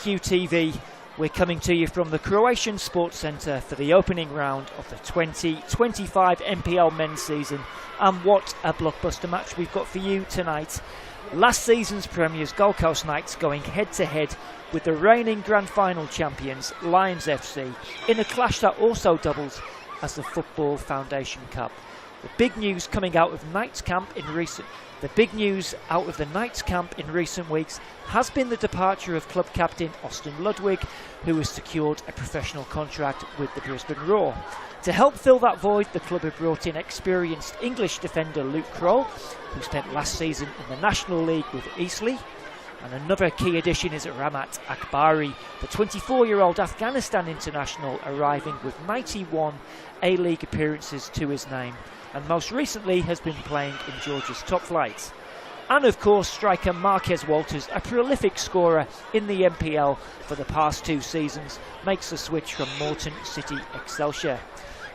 QTV. We're coming to you from the Croatian Sports Centre for the opening round of the 2025 NPL men's season. And what a blockbuster match we've got for you tonight. Last season's premiers Gold Coast Knights going head to head with the reigning grand final champions Lions FC in a clash that also doubles as the Football Foundation Cup. The big news out of the Knights camp in recent weeks has been the departure of club captain Austin Ludwig, who has secured a professional contract with the Brisbane Roar. To help fill that void, the club have brought in experienced English defender Luke Kroll, who spent last season in the National League with Eastleigh. And another key addition is Ramat Akbari, the 24-year-old Afghanistan international, arriving with 91 A-League appearances to his name, and most recently has been playing in Georgia's top flight. And of course, striker Marquez Walters, a prolific scorer in the NPL for the past 2 seasons, makes the switch from Moreton City Excelsior.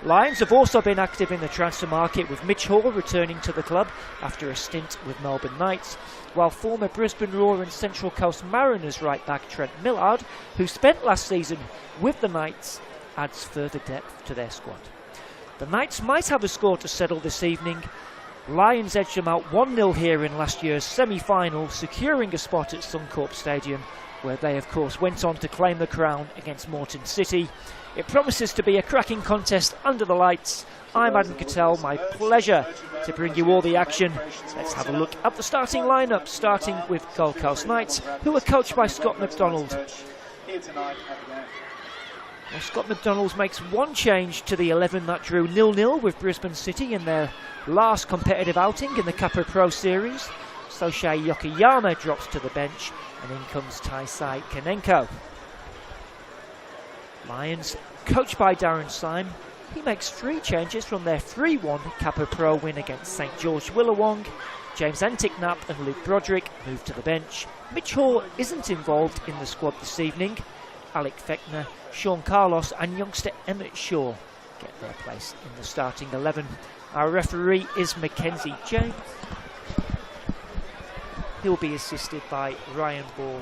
Lions have also been active in the transfer market, with Mitch Hall returning to the club after a stint with Melbourne Knights, while former Brisbane Roar and Central Coast Mariners right back Trent Millard, who spent last season with the Knights, adds further depth to their squad. The Knights might have a score to settle this evening. Lions edged them out 1-0 here in last year's semi-final, securing a spot at Suncorp Stadium, where they of course went on to claim the crown against Moreton City. It promises to be a cracking contest under the lights. I'm Adam Cattell, my pleasure to bring you all the action. Let's have a look at the starting lineup, starting with Gold Coast Knights, who are coached by Scott McDonald. Well, Scott McDonald makes one change to the 11 that drew 0-0 with Brisbane City in their last competitive outing in the Kappa Pro Series. Soshai Yokoyama drops to the bench, and in comes Taisai Kanenko. Lions, coached by Darren Syme, he makes 3 changes from their 3-1 Kappa Pro win against St George Willawong. James Anticknap and Luke Broderick move to the bench. Mitch Hall isn't involved in the squad this evening. Alec Fechner, Sean Carlos and youngster Emmett Shaw get their place in the starting 11. Our referee is Mackenzie James. He'll be assisted by Ryan Ball.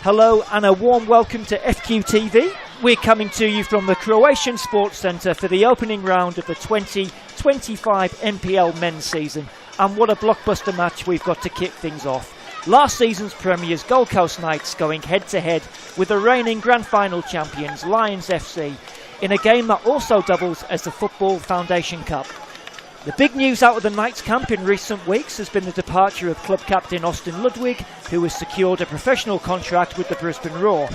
Hello and a warm welcome to FQTV. We're coming to you from the Croatian Sports Centre for the opening round of the 2025 NPL men's season. And what a blockbuster match we've got to kick things off. Last season's premiers Gold Coast Knights going head to head with the reigning grand final champions Lions FC in a game that also doubles as the Football Foundation Cup. The big news out of the Knights camp in recent weeks has been the departure of club captain Austin Ludwig, who has secured a professional contract with the Brisbane Roar.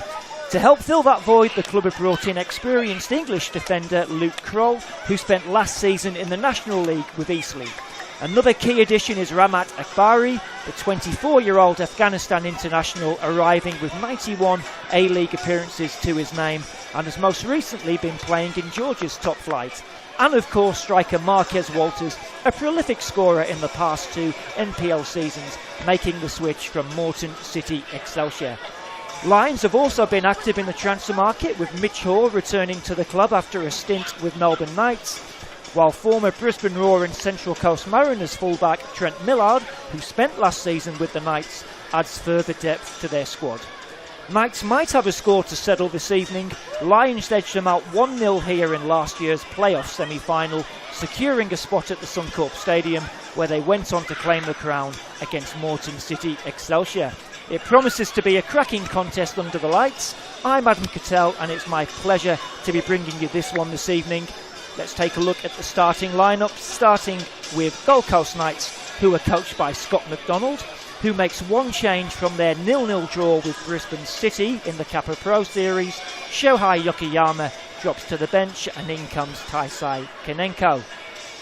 To help fill that void, the club have brought in experienced English defender Luke Kroll, who spent last season in the National League with Eastleigh. Another key addition is Ramat Akbari, the 24-year-old Afghanistan international, arriving with 91 A-League appearances to his name and has most recently been playing in Georgia's top flight. And of course striker Marquez Walters, a prolific scorer in the past 2 NPL seasons, making the switch from Moreton City Excelsior. Lions have also been active in the transfer market, with Mitch Hoare returning to the club after a stint with Melbourne Knights, while former Brisbane Roar and Central Coast Mariners fullback Trent Millard, who spent last season with the Knights, adds further depth to their squad. Knights might have a score to settle this evening. Lions edged them out 1-0 here in last year's playoff semi-final, securing a spot at the Suncorp Stadium, where they went on to claim the crown against Moreton City Excelsior. It promises to be a cracking contest under the lights. I'm Adam Cattell and it's my pleasure to be bringing you this one this evening. Let's take a look at the starting lineup, starting with Gold Coast Knights, who are coached by Scott McDonald, who makes one change from their 0-0 draw with Brisbane City in the Kappa Pro Series. Shohei Yokoyama drops to the bench and in comes Taisei Kanenko.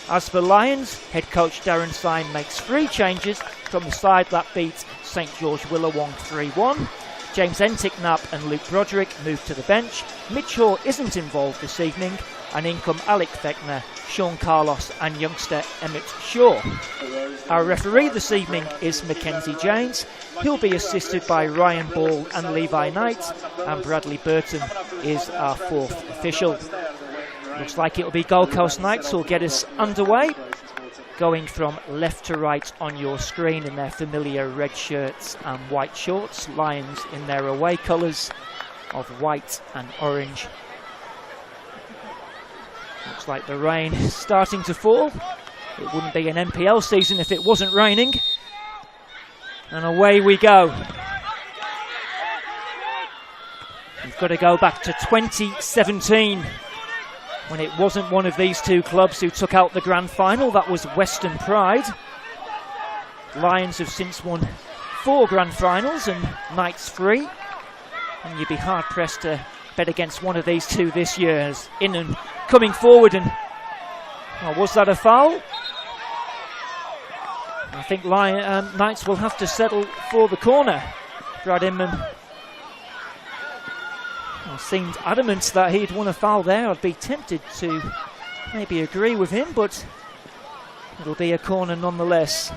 As for Lions, head coach Darren Syme makes 3 changes from the side that beat St George Willawong 3-1. James Enticknap and Luke Broderick move to the bench. Mitch Hoare isn't involved this evening, and in come Alec Fechner, Sean Carlos and youngster Emmett Shaw. Our referee this evening is Mackenzie James. He'll be assisted by Ryan Ball and Levi Knight, and Bradley Burton is our 4th official. Looks like it'll be Gold Coast Knights who'll get us underway, going from left to right on your screen in their familiar red shirts and white shorts. Lions in their away colours of white and orange. Looks like the rain is starting to fall. It wouldn't be an NPL season if it wasn't raining. And away we go. We've got to go back to 2017, when it wasn't one of these 2 clubs who took out the grand final. That was Western Pride. Lions have since won 4 grand finals and Knights 3. And you'd be hard pressed to bet against one of these 2 this year. As in and coming forward, and was that a foul? I think Knights will have to settle for the corner. Brad Inman seemed adamant that he'd won a foul there. I'd be tempted to maybe agree with him, but it'll be a corner nonetheless.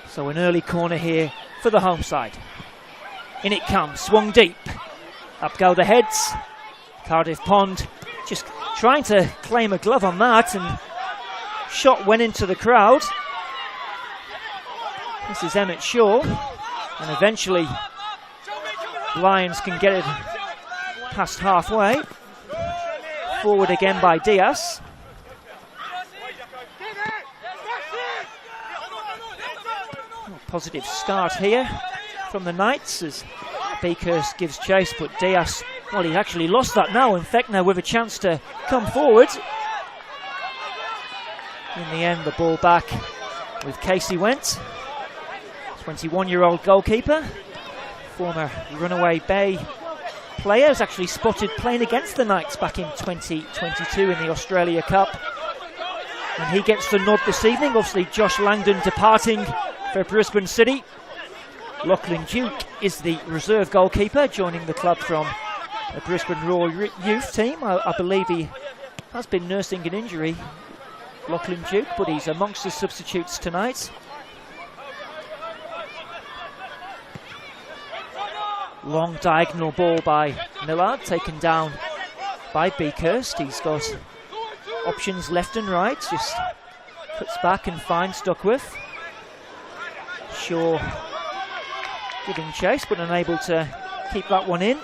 So an early corner here for the home side. In it comes, swung deep. Up go the heads. Cardiff Pond just trying to claim a glove on that, and shot went into the crowd. This is Emmett Shaw, and eventually Lions can get it past halfway. Forward again by Diaz. Positive start here from the Knights as Beakhurst gives chase, but Diaz, well, he actually lost that now, and Fechner with a chance to come forward. In the end, the ball back with Casey Went, 21-year-old goalkeeper, former Runaway Bay player, is actually spotted playing against the Knights back in 2022 in the Australia Cup. And he gets the nod this evening. Obviously, Josh Langdon departing for Brisbane City. Lachlan Duke is the reserve goalkeeper, joining the club from the Brisbane Roar youth team. I believe he has been nursing an injury, Lachlan Duke, but he's amongst the substitutes tonight. Long diagonal ball by Millard, taken down by Beakhurst. He's got options left and right, just cuts back and finds Duckworth. Shaw giving chase, but unable to keep that one in.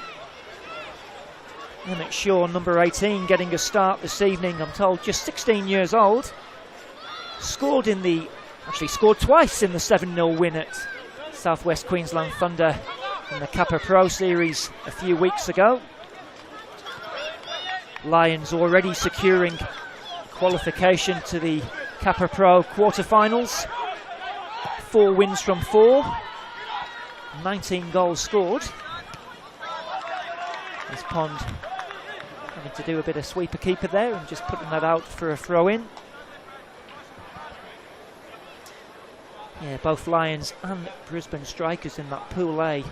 Emmett Shaw, number 18, getting a start this evening. I'm told just 16 years old. Scored twice in the 7-0 win at South West Queensland Thunder in the Kappa Pro Series a few weeks ago. Lions already securing qualification to the Kappa Pro quarterfinals. 4 wins from 4. 19 goals scored. This Pond having to do a bit of sweeper keeper there and just putting that out for a throw in. Yeah, both Lions and Brisbane strikers in that Pool A.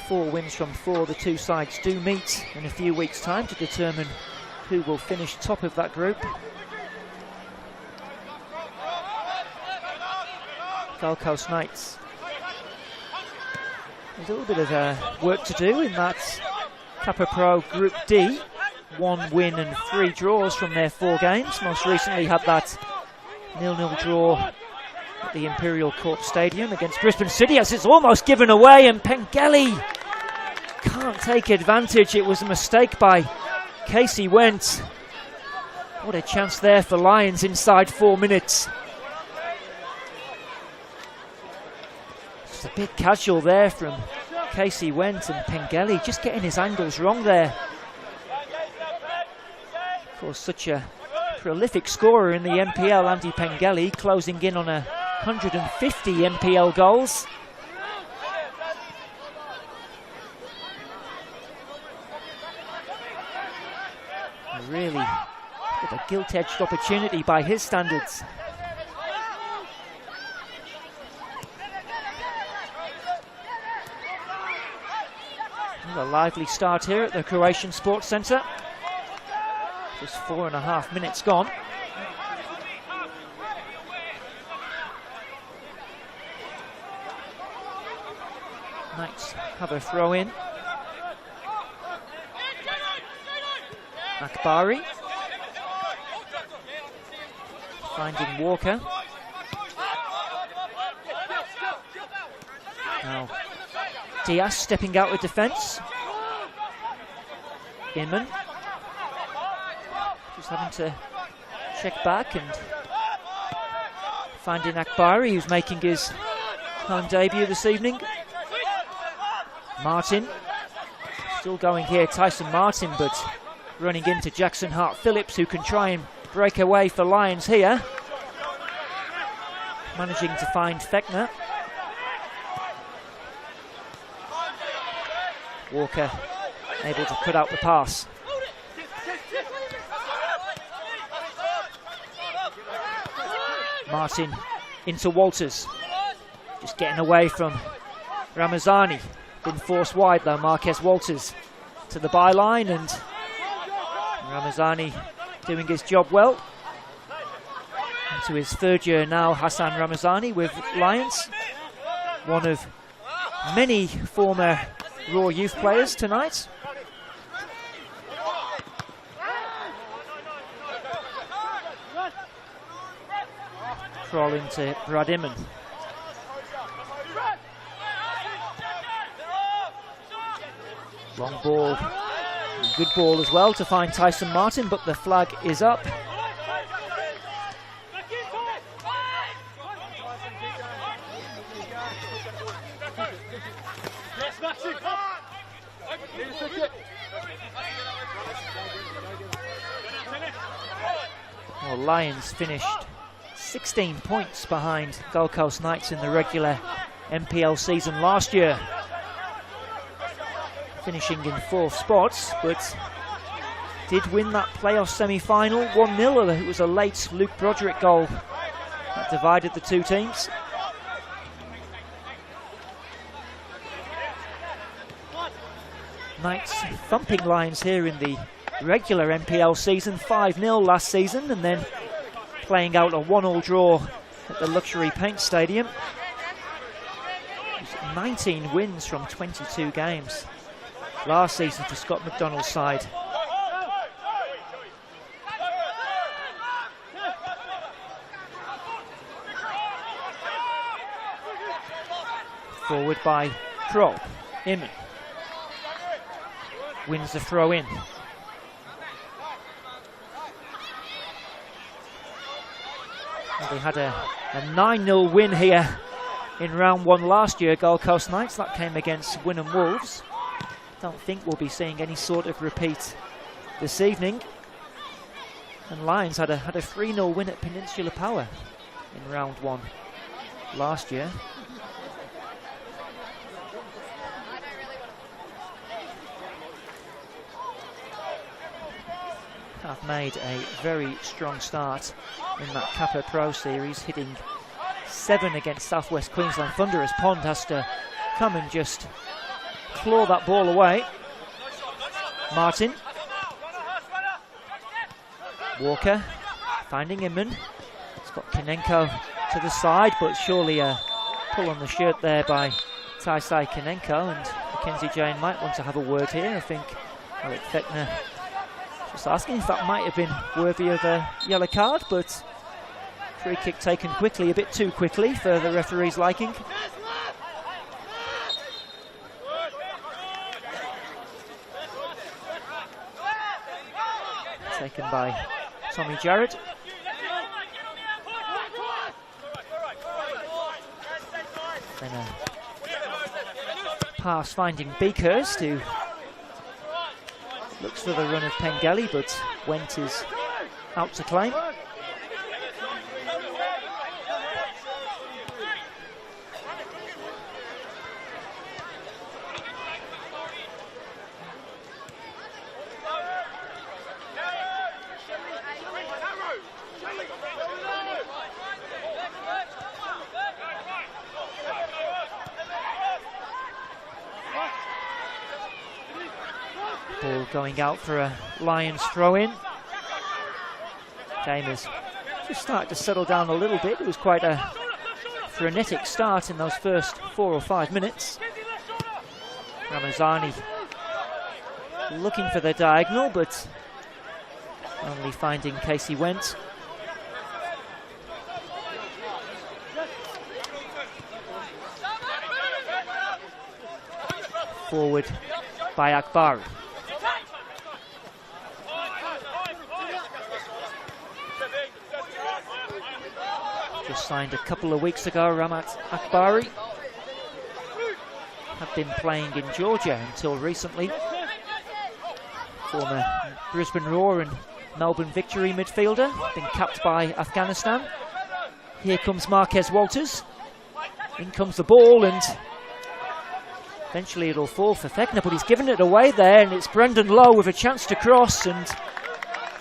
4 wins from 4. The two sides do meet in a few weeks' time to determine who will finish top of that group. Gold Coast Knights. There's a little bit of work to do in that Kappa Pro Group D. 1 win and 3 draws from their 4 games. Most recently had that 0-0 draw at the Imperial Court Stadium against Brisbane City, as it's almost given away, and Pengelly can't take advantage. It was a mistake by Casey Went. What a chance there for Lions inside 4 minutes. Just a bit casual there from Casey Went, and Pengelly just getting his angles wrong there. Of course, such a prolific scorer in the NPL, Andy Pengelly, closing in on 150 NPL goals. Really a gilt-edged opportunity by his standards. A lively start here at the Croatian Sports Centre. Just 4.5 minutes gone. Knights have a throw in. Akbari finding Walker. Now Diaz stepping out with defence. Inman just having to check back and finding Akbari, who's making his home debut this evening. Martin still going here, Tyson Martin, but running into Jackson Hart-Phillips, who can try and break away for Lions here. Managing to find Fechner. Walker able to cut out the pass. Martin into Walters. Just getting away from Ramazani. Been forced wide though, Marquez Walters to the byline, and Ramazani doing his job well. Into his 3rd year now, Hassan Ramazani with Lions. One of many former Raw youth players tonight. Crawl into Brad Inman. Long ball, good ball as well to find Tyson Martin, but the flag is up. Well, Lions finished 16 points behind Gold Coast Knights in the regular NPL season last year, finishing in 4th spots, but did win that playoff semi-final 1-0. It was a late Luke Broderick goal that divided the two teams. Knights thumping Lions here in the regular NPL season, 5-0 last season, and then playing out a 1-1 draw at the Luxury Paint Stadium. 19 wins from 22 games last season for Scott McDonald's side. Forward by Kroll. Iman wins the throw in. Well, they had a 9-0 win here in round 1 last year, Gold Coast Knights. That came against Wynnum Wolves. Don't think we'll be seeing any sort of repeat this evening. And Lions had a 3-0 win at Peninsula Power in round 1 last year. Have made a very strong start in that Kappa Pro Series, hitting 7 against South West Queensland Thunder, as Pond has to come and just claw that ball away. Martin. Walker finding Inman. He's got Konenko to the side, but surely a pull on the shirt there by Taisai Konenko, and Mackenzie Jane might want to have a word here. I think Alec Fechner just asking if that might have been worthy of a yellow card, but free kick taken quickly, a bit too quickly for the referee's liking. Taken by Tommy Jarrett. Then a pass finding Beakhurst, who looks for the run of Pengelly, but Went is out to claim. Ball going out for a Lions throw-in. Game has just started to settle down a little bit. It was quite a frenetic start in those first 4 or 5 minutes. Ramazani looking for the diagonal, but only finding Casey Went. Forward by Akbari. Just signed a couple of weeks ago, Ramat Akbari. Had been playing in Georgia until recently. Former Brisbane Roar and Melbourne Victory midfielder, been capped by Afghanistan. Here comes Marquez Walters. In comes the ball, and eventually it'll fall for Fechner, but he's given it away there, and it's Brendan Lowe with a chance to cross, and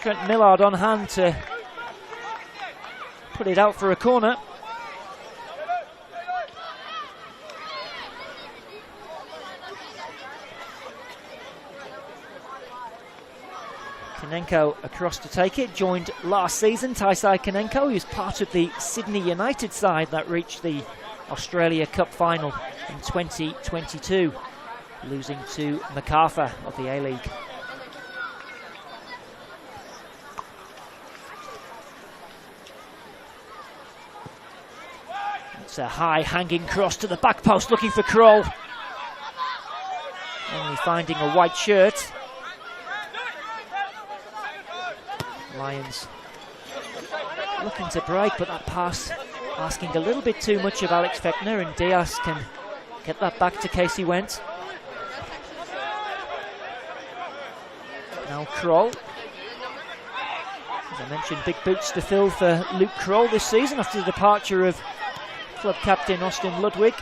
Trent Millard on hand to put it out for a corner. Konenko across to take it, joined last season Taisai Konenko, who's part of the Sydney United side that reached the Australia Cup final in 2022, losing to MacArthur of the A-League. It's a high hanging cross to the back post, looking for Kroll. Only finding a white shirt. Lions looking to break, but that pass asking a little bit too much of Alex Fechner, and Diaz can get that back to Casey Went. Now Kroll. As I mentioned, big boots to fill for Luke Kroll this season after the departure of club captain Austin Ludwig.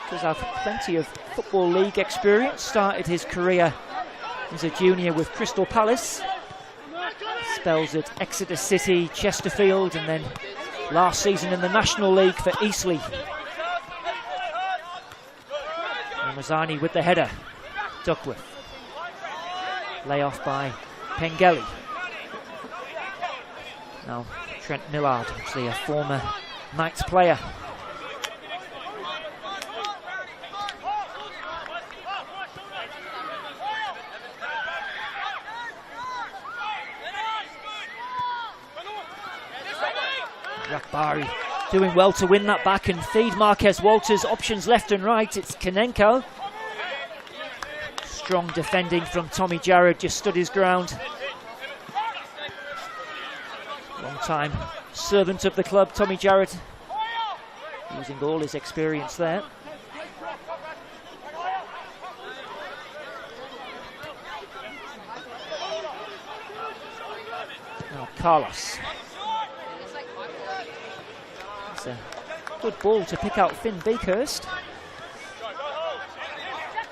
Does have plenty of Football League experience. Started his career as a junior with Crystal Palace. Spells at Exeter City, Chesterfield, and then last season in the National League for Eastleigh. Ramazani with the header. Duckworth. Layoff by Pengelly. Now Trent Millard, actually a former Knights player. Akbari doing well to win that back and feed Marquez Walters. Options left and right. It's Konenko. Strong defending from Tommy Jarrett, just stood his ground. Long time servant of the club, Tommy Jarrett, using all his experience there. Now Carlos. It's a good ball to pick out Finn Beekhurst.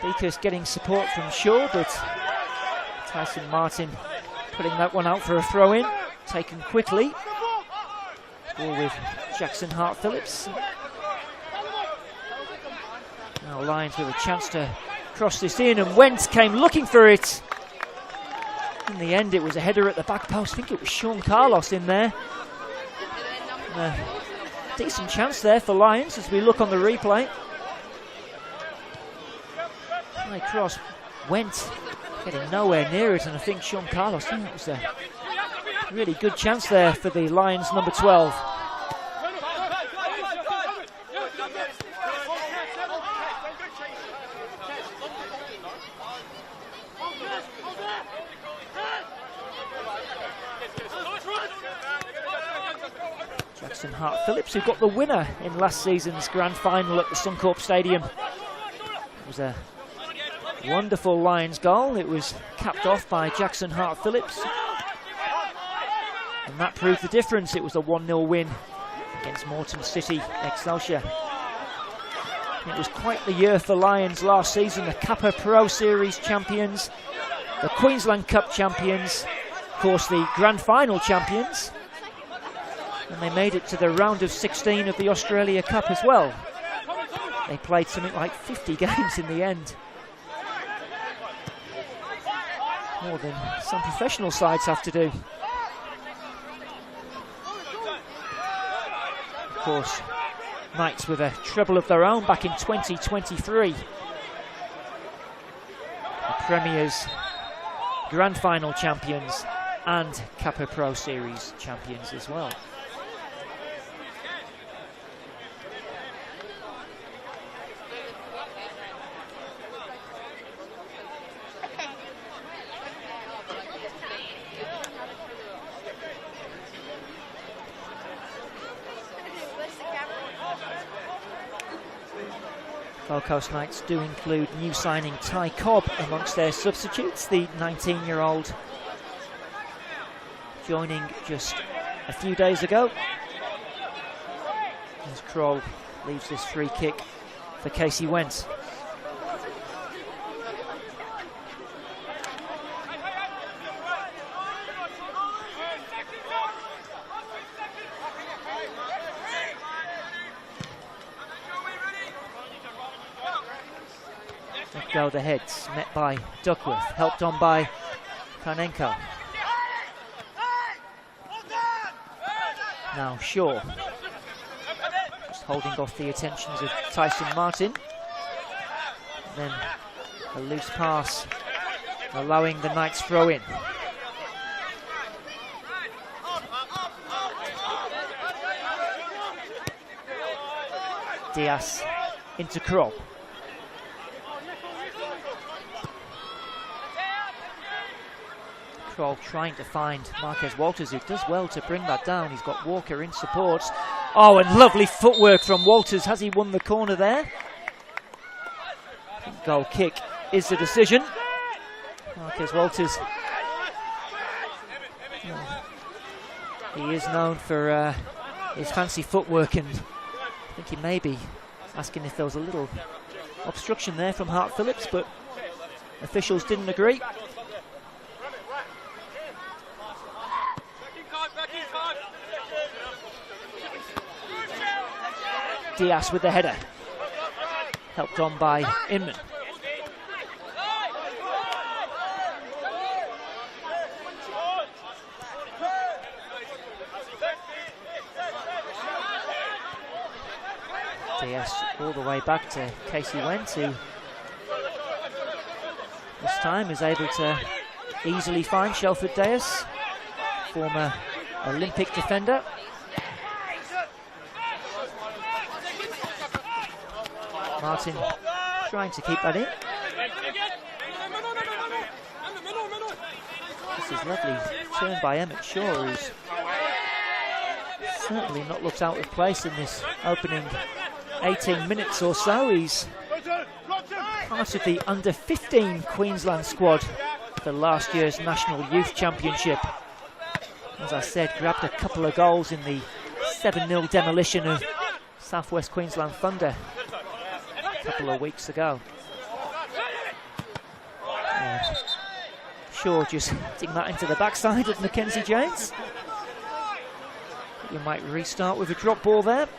Beekhurst getting support from Shaw, but Tyson Martin putting that one out for a throw-in. Taken quickly. Ball with Jackson Hart-Phillips. Now Lions with a chance to cross this in, and Wentz came looking for it. In the end, it was a header at the back post. I think it was Sean Carlos in there. Decent chance there for Lions as we look on the replay. High cross, Wentz getting nowhere near it, and I think Sean Carlos, that was a really good chance there for the Lions number 12. Jackson Hart-Phillips, who got the winner in last season's grand final at the Suncorp Stadium. It was a wonderful Lions goal. It was capped off by Jackson Hart-Phillips. And that proved the difference. It was a 1-0 win against Moreton City Excelsior. It was quite the year for Lions last season. The Kappa Pro Series champions, the Queensland Cup champions, of course the Grand Final champions. And they made it to the round of 16 of the Australia Cup as well. They played something like 50 games in the end. More than some professional sides have to do. Of course, Knights with a treble of their own back in 2023. The Premier's Grand Final champions and Kappa Pro Series champions as well. Gold Coast Knights do include new signing Ty Cobb amongst their substitutes, the 19-year-old joining just a few days ago. As Kroll leaves this free kick for Casey Wentz. Go the heads, met by Duckworth, helped on by Konenko. Now Shaw, just holding off the attentions of Tyson Martin. Then a loose pass, allowing the Knights throw in. Diaz into Kroll. Trying to find Marquez Walters, who does well to bring that down. He's got Walker in support. Oh, and lovely footwork from Walters. Has he won the corner there? Goal kick is the decision. Marquez Walters. He is known for his fancy footwork, and I think he may be asking if there was a little obstruction there from Hart-Phillips, but officials didn't agree. Diaz with the header, helped on by Inman. Diaz all the way back to Casey Wentz, who this time is able to easily find Shelford Diaz, former Olympic defender. Martin trying to keep that in. This is lovely turn by Emmett Shaw, who's certainly not looked out of place in this opening 18 minutes or so. He's part of the under-15 Queensland squad for last year's National Youth Championship. As I said, grabbed a couple of goals in the 7-0 demolition of South West Queensland Thunder a couple of weeks ago. Shaw just hitting that into the backside of Mackenzie James. You might restart with a drop ball there.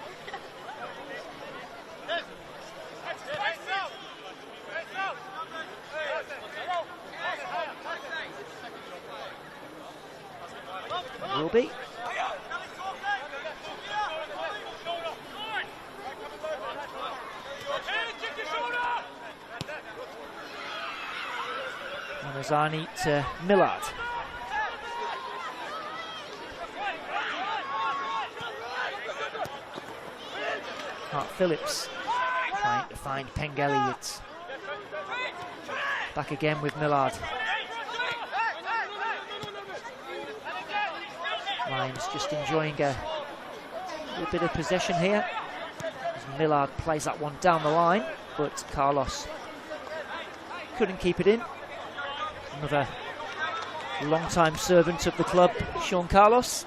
Will be. Manazani to Millard. Hart Phillips trying to find Pengelly. It's back again with Millard. Lions just enjoying a little bit of possession here as Millard plays that one down the line, but Carlos couldn't keep it in. Another long-time servant of the club, Sean Carlos.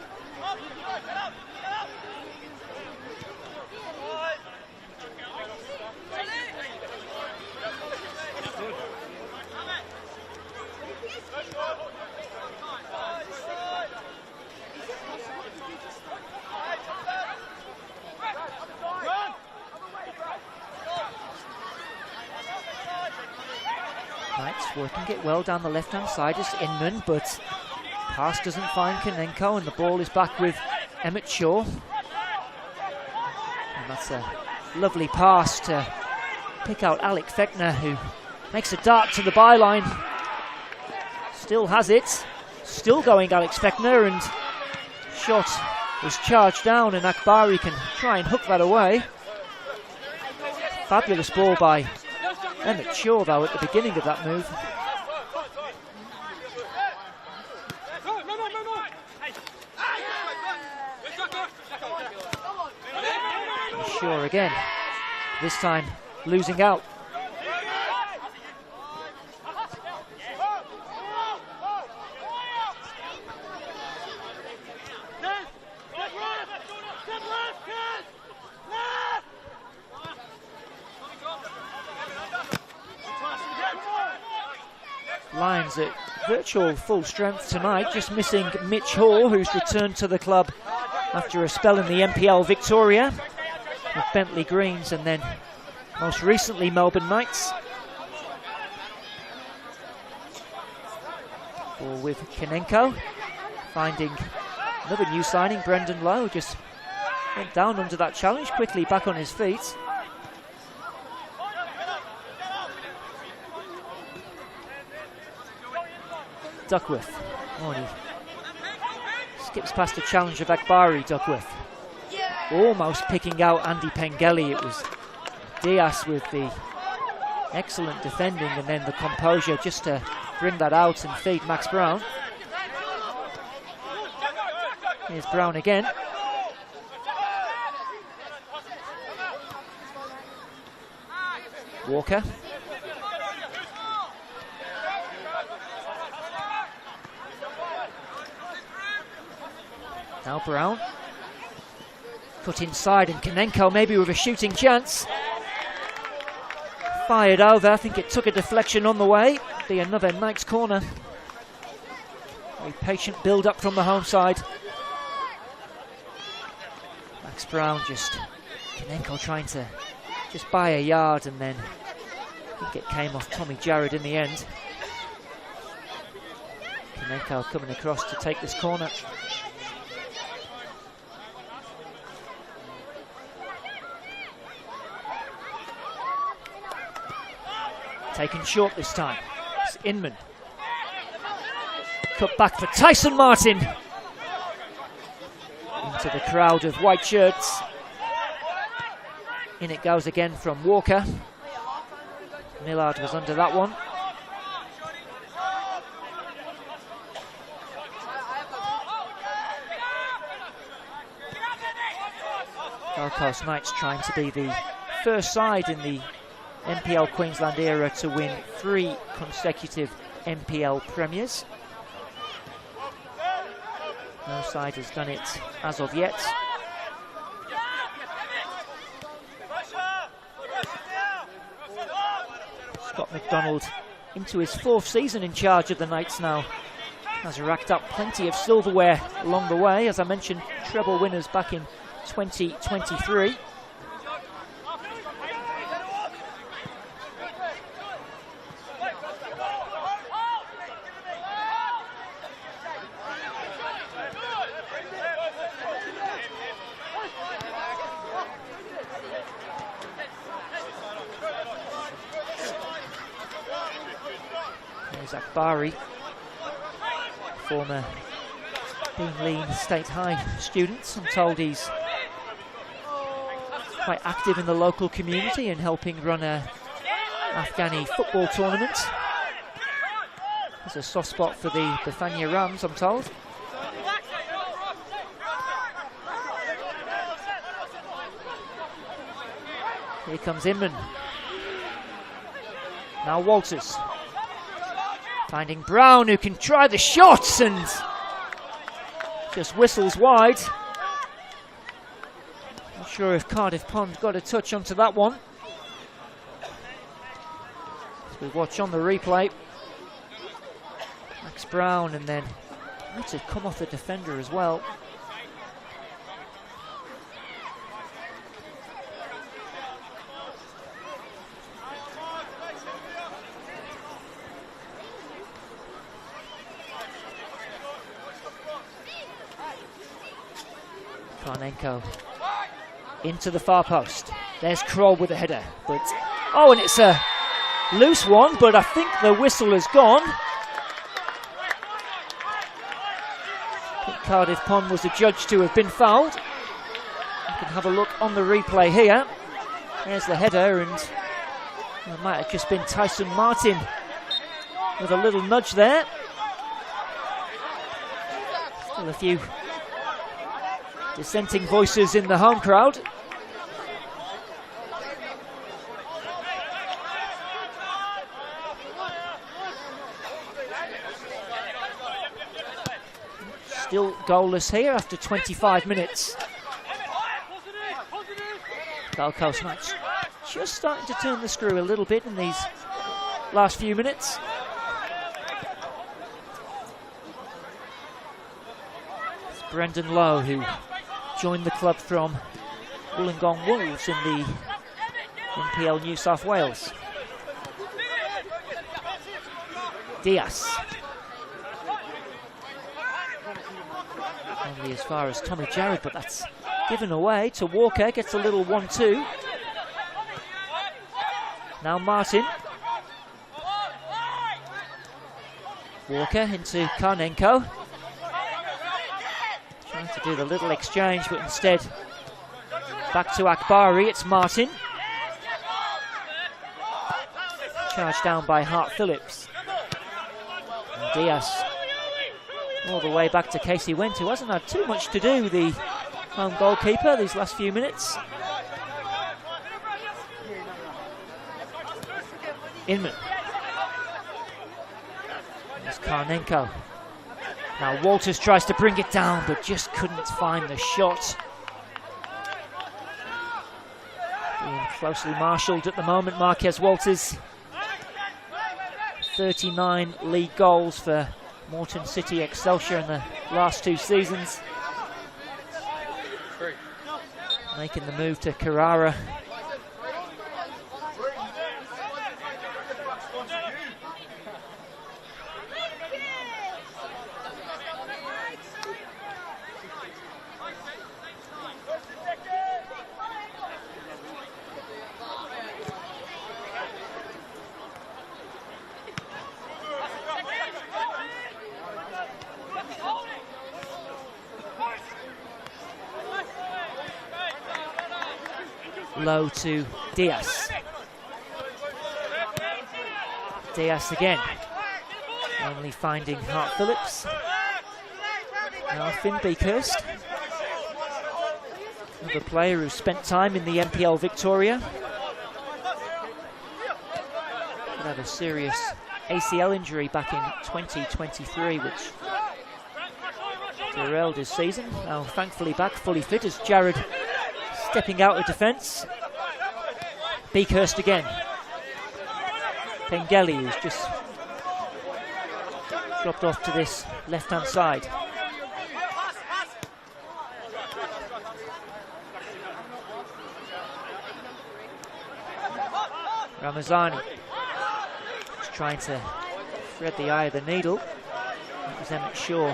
Working it well down the left-hand side is Inman, but pass doesn't find Konenko, and the ball is back with Emmett Shaw. And that's a lovely pass to pick out Alec Fechner, who makes a dart to the byline. Still has it. Still going Alex Fechner, and shot is charged down, and Akbari can try and hook that away. Fabulous ball by Emmett Shaw, though, at the beginning of that move. Shaw again, this time losing out. Lions at virtual full strength tonight, just missing Mitch Hall, who's returned to the club after a spell in the NPL Victoria with Bentley Greens and then most recently Melbourne Knights. Or with Konenko finding another new signing, Brendan Lowe, just went down under that challenge, quickly back on his feet. Duckworth. Oh, and he skips past the challenge of Akbari. Duckworth almost picking out Andy Pengelly. It was Diaz with the excellent defending and then the composure just to bring that out and feed Max Brown. Here's Brown again. Walker. Now Brown. Put inside, and Konenko maybe with a shooting chance. Fired over, I think it took a deflection on the way. Be another Knights corner. Very patient build up from the home side. Max Brown just, Konenko trying to just buy a yard, and then I think it came off Tommy Jarrett in the end. Konenko coming across to take this corner. Taken short this time. It's Inman. Cut back for Tyson Martin. Into the crowd of white shirts. In it goes again from Walker. Millard was under that one. Gold Coast Knights trying to be the first side in the NPL Queensland era to win 3 consecutive NPL premiers. No side has done it as of yet. Scott McDonald into his 4th season in charge of the Knights now. Has racked up plenty of silverware along the way. As I mentioned, treble winners back in 2023. There's Akbari, former Dean State High student. I'm told he's quite active in the local community and helping run a Afghani football tournament. There's a soft spot for the Bethania Rams, I'm told. Here comes Inman. Now Walters. Finding Brown, who can try the shots and just whistles wide. Not sure if Cardiff Pond got a touch onto that one. As we watch on the replay, Max Brown, and then might have come off the defender as well. Karnenko into the far post. There's Kroll with a header, but oh, and it's a loose one, but I think the whistle has gone. I think Cardiff Pond was adjudged to have been fouled. You can have a look on the replay here. There's the header, and it might have just been Tyson Martin with a little nudge there. Still a few dissenting voices in the home crowd. Still goalless here after 25 minutes. Gold Coast Knights just starting to turn the screw a little bit in these last few minutes. It's Brendan Lowe, who joined the club from Wollongong Wolves in the NPL New South Wales. Diaz. Only as far as Tommy Jarrett, but that's given away to Walker. Gets a little 1-2. Now Martin. Walker into Karnenko. Trying to do the little exchange, but instead back to Akbari. It's Martin. Charged down by Hart Phillips. And Diaz all the way back to Casey Went, who hasn't had too much to do, the home goalkeeper, these last few minutes. Inman. There's Karnenko. Now Walters tries to bring it down, but just couldn't find the shot. Being closely marshalled at the moment, Marquez Walters. 39 league goals for Moreton City Excelsior in the last 2 seasons. Making the move to Carrara. low to Diaz. Diaz again, only finding Hart Phillips. Now Finn Beakhurst, another player who spent time in the NPL Victoria. Could have a serious ACL injury back in 2023, which derailed his season. Now thankfully back fully fit as Jared stepping out of defence. Beakhurst again. Pengeli, who's just dropped off to this left-hand side. Ramazani is trying to thread the eye of the needle. It was Emmett Shaw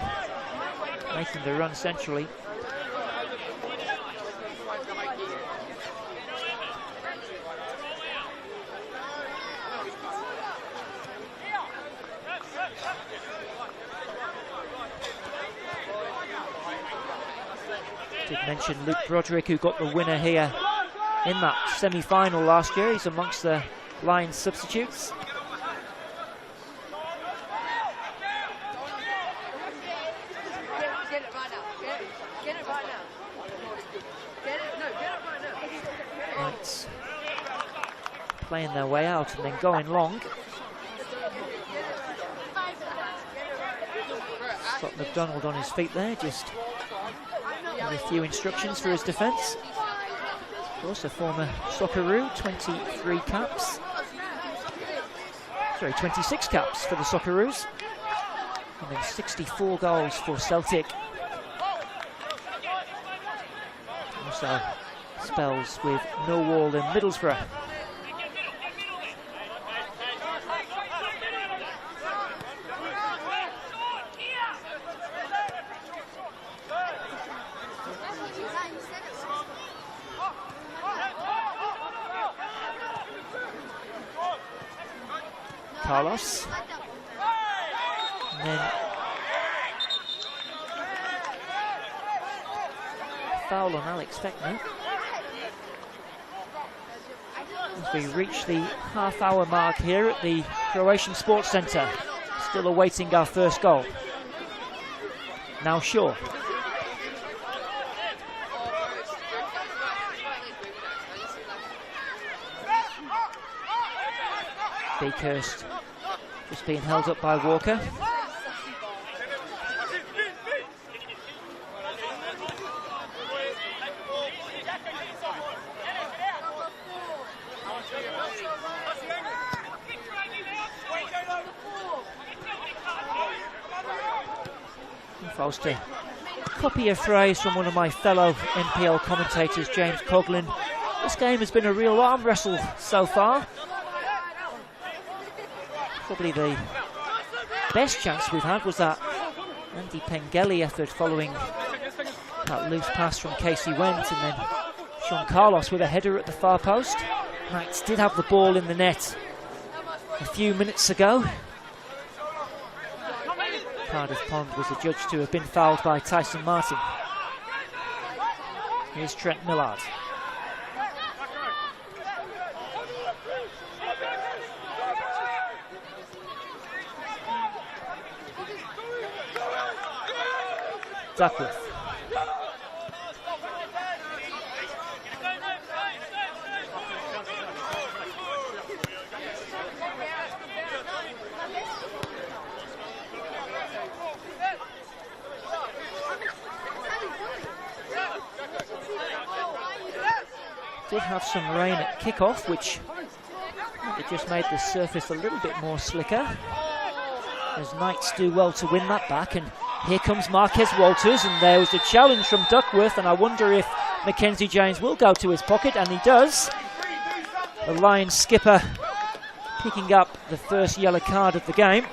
making the run centrally. Did mention Luke Broderick, who got the winner here in that semi-final last year. He's amongst the Lions substitutes. Knights playing their way out and then going long. Scott McDonald on his feet there, just a few instructions for his defence. Of course, a former Socceroo, 23 caps. Sorry, 26 caps for the Socceroos. And then 64 goals for Celtic. Also spells with Millwall and Middlesbrough. Carlos. And then foul on Alex Fechner. As we reach the half-hour mark here at the Croatian Sports Centre, still awaiting our first goal. Now Shaw. Beakhurst just being held up by Walker. If I was to copy a phrase from one of my fellow NPL commentators, James Coughlin, this game has been a real arm wrestle so far. Probably the best chance we've had was that Andy Pengeli effort following that loose pass from Casey Wendt, and then Sean Carlos with a header at the far post. Knights did have the ball in the net a few minutes ago. Cardiff Pond was adjudged to have been fouled by Tyson Martin. Here's Trent Millard. Duckworth. Did have some rain at kickoff, which it just made the surface a little bit more slicker, as Knights do well to win that back. And here comes Marquez Walters, and there was a challenge from Duckworth, and I wonder if Mackenzie James will go to his pocket, and he does. The Lions skipper picking up the first yellow card of the game.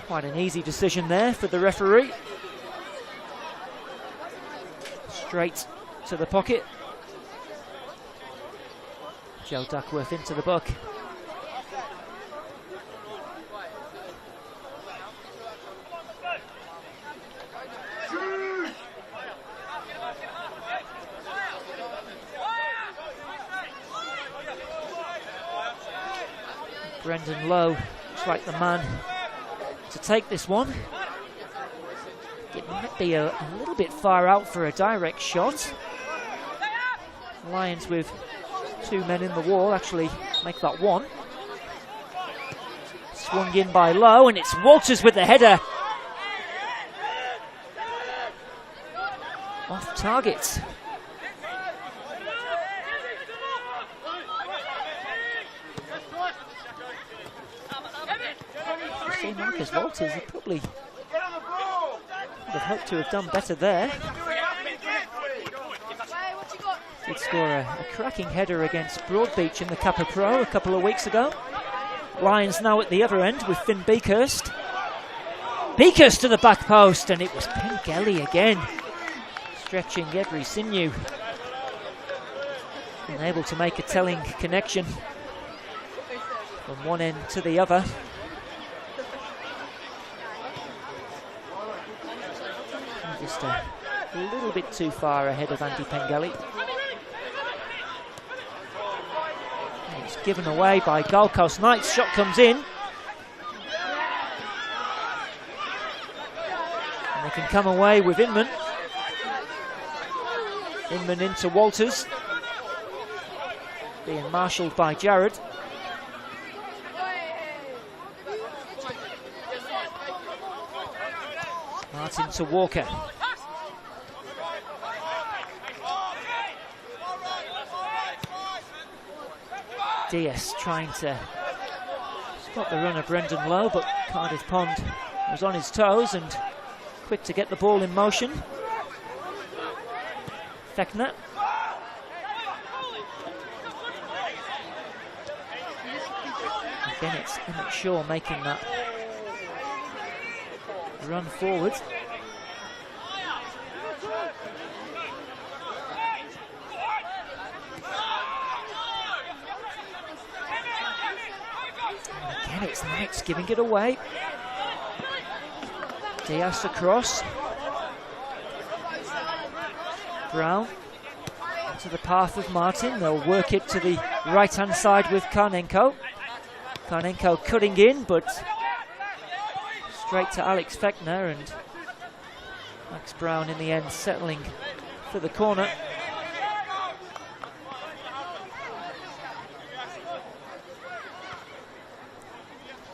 Quite an easy decision there for the referee. Straight to the pocket. Joe Duckworth into the book. Brendan Lowe looks like the man to take this one. It might be a little bit far out for a direct shot. Lions with 2 men in the wall actually make that one. Swung in by Lowe, and it's Walters with the header. Off target. See, Marcus Walters probably would have hoped to have done better there. Did score a cracking header against Broadbeach in the Kappa Pro a couple of weeks ago. Lions now at the other end with Finn Beakhurst. Beakhurst to the back post, and it was Pengelly again, stretching every sinew. Unable to make a telling connection from one end to the other. Just a little bit too far ahead of Andy Pengelly. And it's given away by Gold Coast Knights. Shot comes in. And they can come away with Inman. Inman into Walters. Being marshalled by Jared. Martin to Walker. Diaz trying to stop the run of Brendan Lowe, but Cardiff Pond was on his toes and quick to get the ball in motion. Fechner. Again, it's Emmett Shaw making that run forward. And again, it's Knights giving it away. Diaz across. Brown to the path of Martin. They'll work it to the right-hand side with Karnenko. Karnenko cutting in, but straight to Alex Fechner, and Max Brown in the end settling for the corner.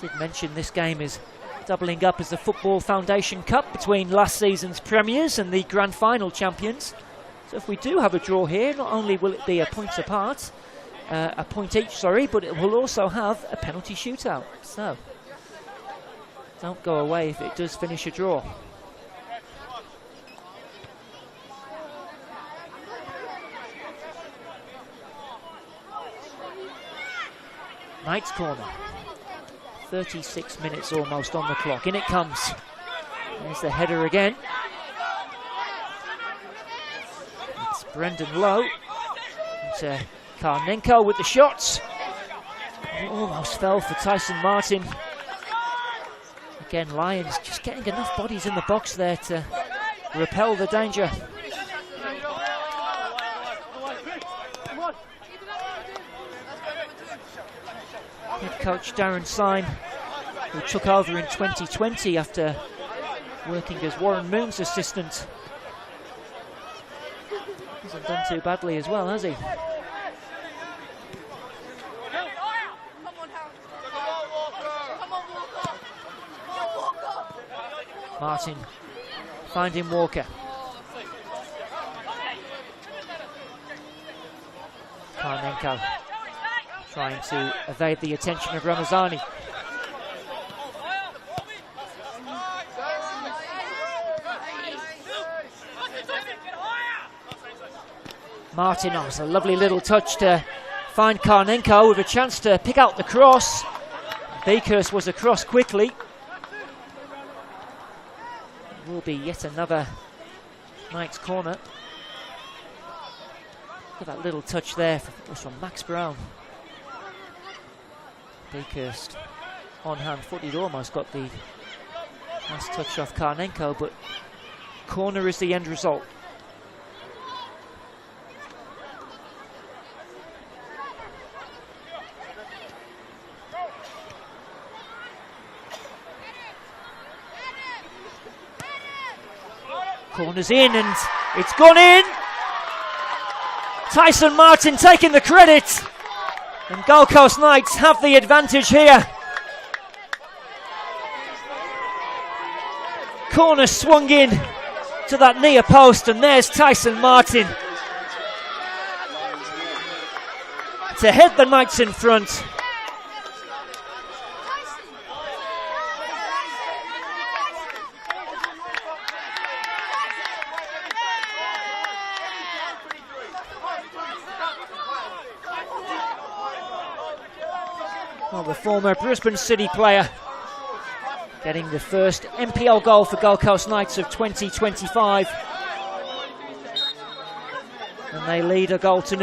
Did mention this game is doubling up as the Football Foundation Cup between last season's premiers and the grand final champions. So if we do have a draw here, not only will it be a point apart, a point each, sorry, but it will also have a penalty shootout. So don't go away if it does finish a draw. Knights corner. 36 minutes almost on the clock. In it comes. There's the header again. It's Brendan Lowe. And Karnenko with the shots. Almost fell for Tyson Martin. Again, Lions just getting enough bodies in the box there to repel the danger. Head coach Darren Syme, who took over in 2020 after working as Warren Moon's assistant. Hasn't done too badly as well, has he? Martin finding Walker. Karnenko trying to evade the attention of Ramazani. Martin, oh, it's a lovely little touch to find Karnenko with a chance to pick out the cross. Beakhurst was across quickly. Will be yet another Knights corner. Look at that little touch there, it was from Max Brown. Beakhurst on hand footed, almost got the last touch off Karnenko, but corner is the end result. Corner's in and it's gone in. Tyson Martin taking the credit. And Gold Coast Knights have the advantage here. Corner swung in to that near post, and there's Tyson Martin to head the Knights in front. Well, the former Brisbane City player getting the first NPL goal for Gold Coast Knights of 2025. And they lead 1-0.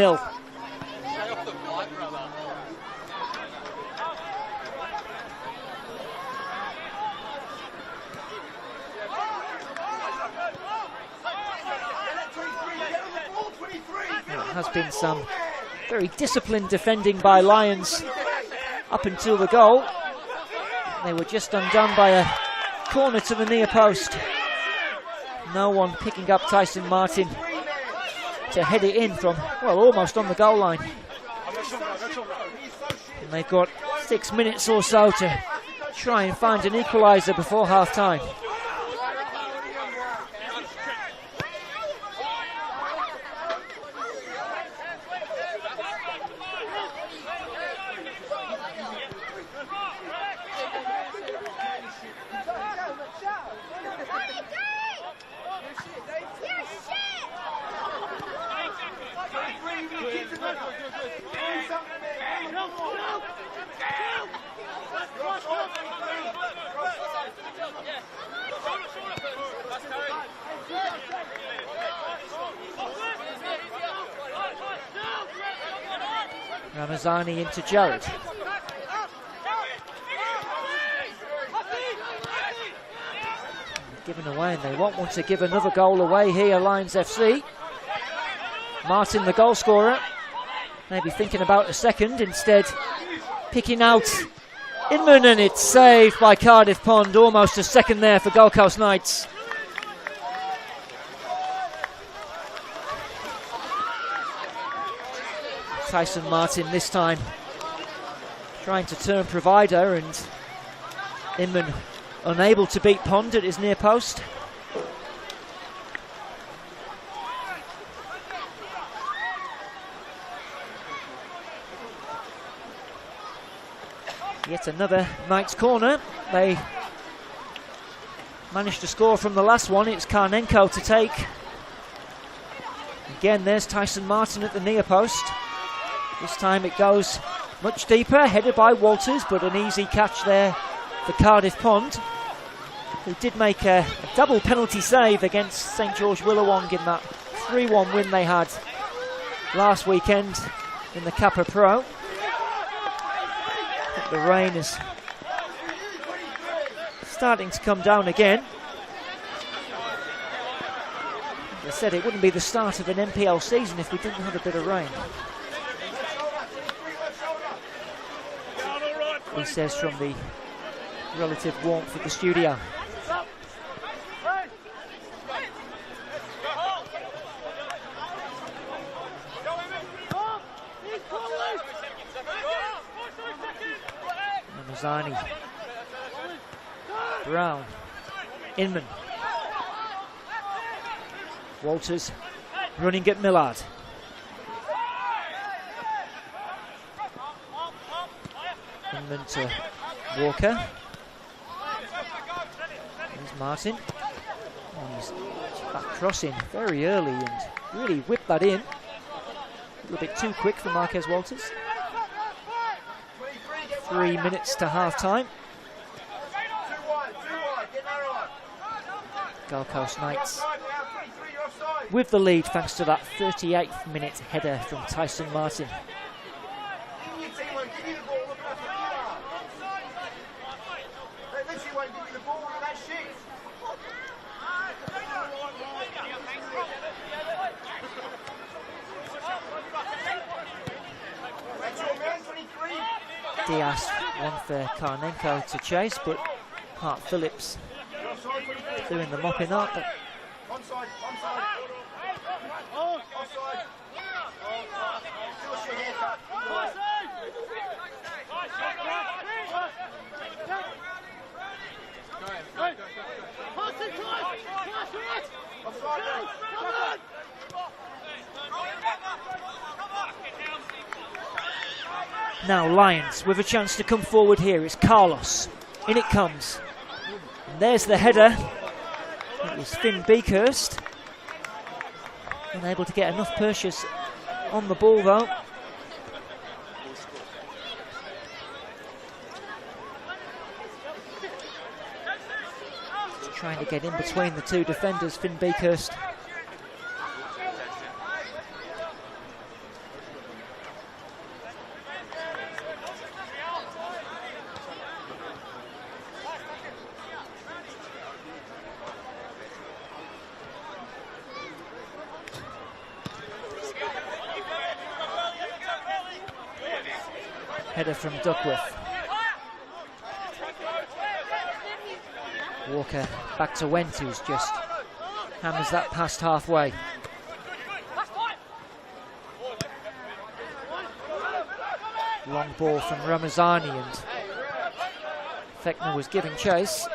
There has been some very disciplined defending by Lions up until the goal. They were just undone by a corner to the near post. No one picking up Tyson Martin to head it in from, well, almost on the goal line. And they've got 6 minutes or so to try and find an equaliser before half time. Ramazani into Jared. Given away, and they won't want to give another goal away here, Lions FC. Martin, the goal scorer, maybe thinking about a second, instead picking out Inman, and it's saved by Cardiff Pond. Almost a second there for Gold Coast Knights. Tyson Martin this time trying to turn provider, and Inman unable to beat Pond at his near post. Yet another Knights corner. They managed to score from the last one. It's Karnenko to take. Again, there's Tyson Martin at the near post. This time it goes much deeper, headed by Walters, but an easy catch there for Cardiff Pond, who did make a double penalty save against St George Willawong in that 3-1 win they had last weekend in the Kappa Pro. But the rain is starting to come down again. As I said, it wouldn't be the start of an NPL season if we didn't have a bit of rain. He says from the relative warmth of the studio. Ramazani, Brown, Inman, Walters running at Millard. Inman to Walker. There's Martin. And he's that crossing very early and really whipped that in. A little bit too quick for Marquez Walters. 3 minutes to half time. Gold Coast Knights with the lead thanks to that 38th minute header from Tyson Martin. Diaz, one for Karnenko to chase, but Hart Phillips doing the mopping up. Onside. Offside. Just your haircut. Now Lions with a chance to come forward here. It's Carlos. In it comes. And there's the header. It was Finn Beakhurst. Unable to get enough purchase on the ball though. Just trying to get in between the two defenders, Finn Beakhurst. Header from Duckworth. Walker back to Wendt, who's just hammers that past halfway. Long ball from Ramazani, and Fechner was giving chase.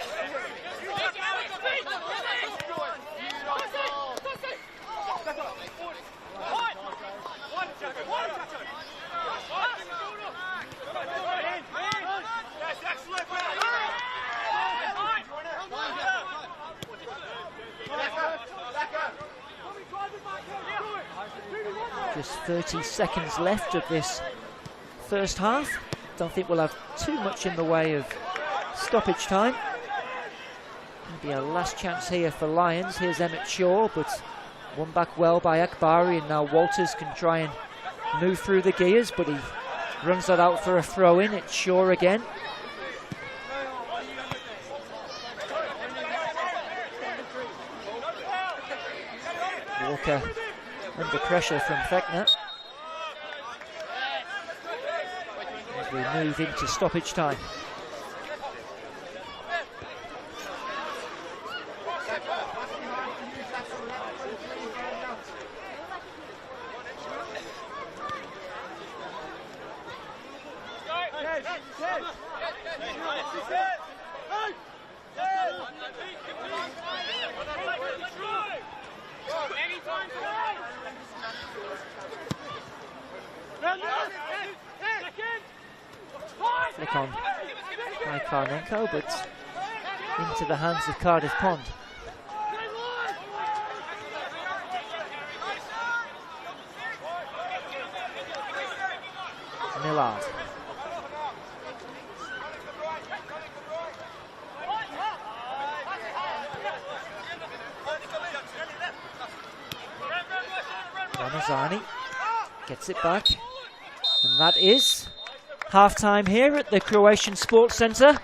Just 30 seconds left of this first half. Don't think we'll have too much in the way of stoppage time. Maybe a last chance here for Lions. Here's Emmett Shaw, but won back well by Akbari, and now Walters can try and move through the gears, but he runs that out for a throw-in. It's Shaw again. Walker under pressure from Fechner as we move into stoppage time. Flick on by Karnenko, but into the hands of Cardiff Pond. Millard. Ramazani gets it back, and that is half-time here at the Croatian Sports Centre,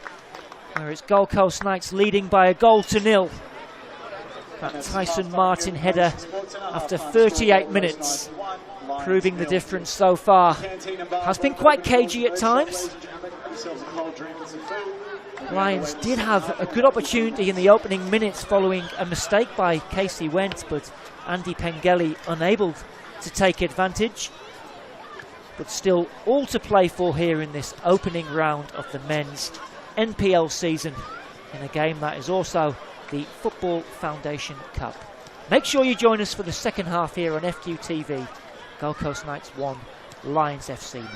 where it's Gold Coast Knights leading by a goal to nil. That Tyson Martin header after 38 minutes, proving the difference so far. Has been quite cagey at times. Lions did have a good opportunity in the opening minutes following a mistake by Casey Wendt, but Andy Pengelly unable to take advantage. But still all to play for here in this opening round of the men's NPL season, in a game that is also the Football Foundation Cup. Make sure you join us for the second half here on FQTV. Gold Coast Knights 1, Lions FC 0.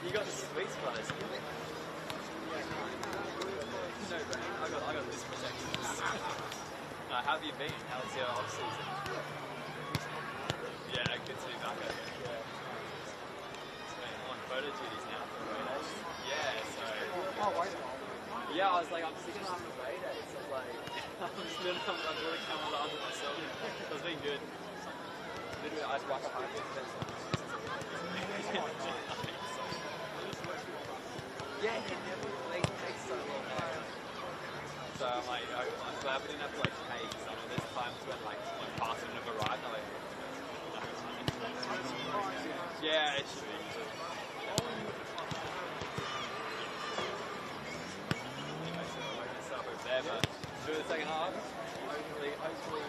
You got the sweet spot, isn't it? No rain. I got this protection. How have you been? How's your off season? Yeah, good to be back again. I'm on photo duties now for away days. Yeah, so. Yeah, I was like, I'm sick of having away days. So I was like, I'm just doing I'm doing a camera under myself. So it's been good. Literally, I just walk up home yeah, it never takes so long. So I'm like, I'm glad we didn't have to like pay some of this times when like my parcel never arrived. I'm like, yeah, it should be. Anyway, so we're going to start over there, but do the second half. Hopefully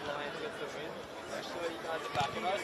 Lions gets the win. Make sure you guys are backing us.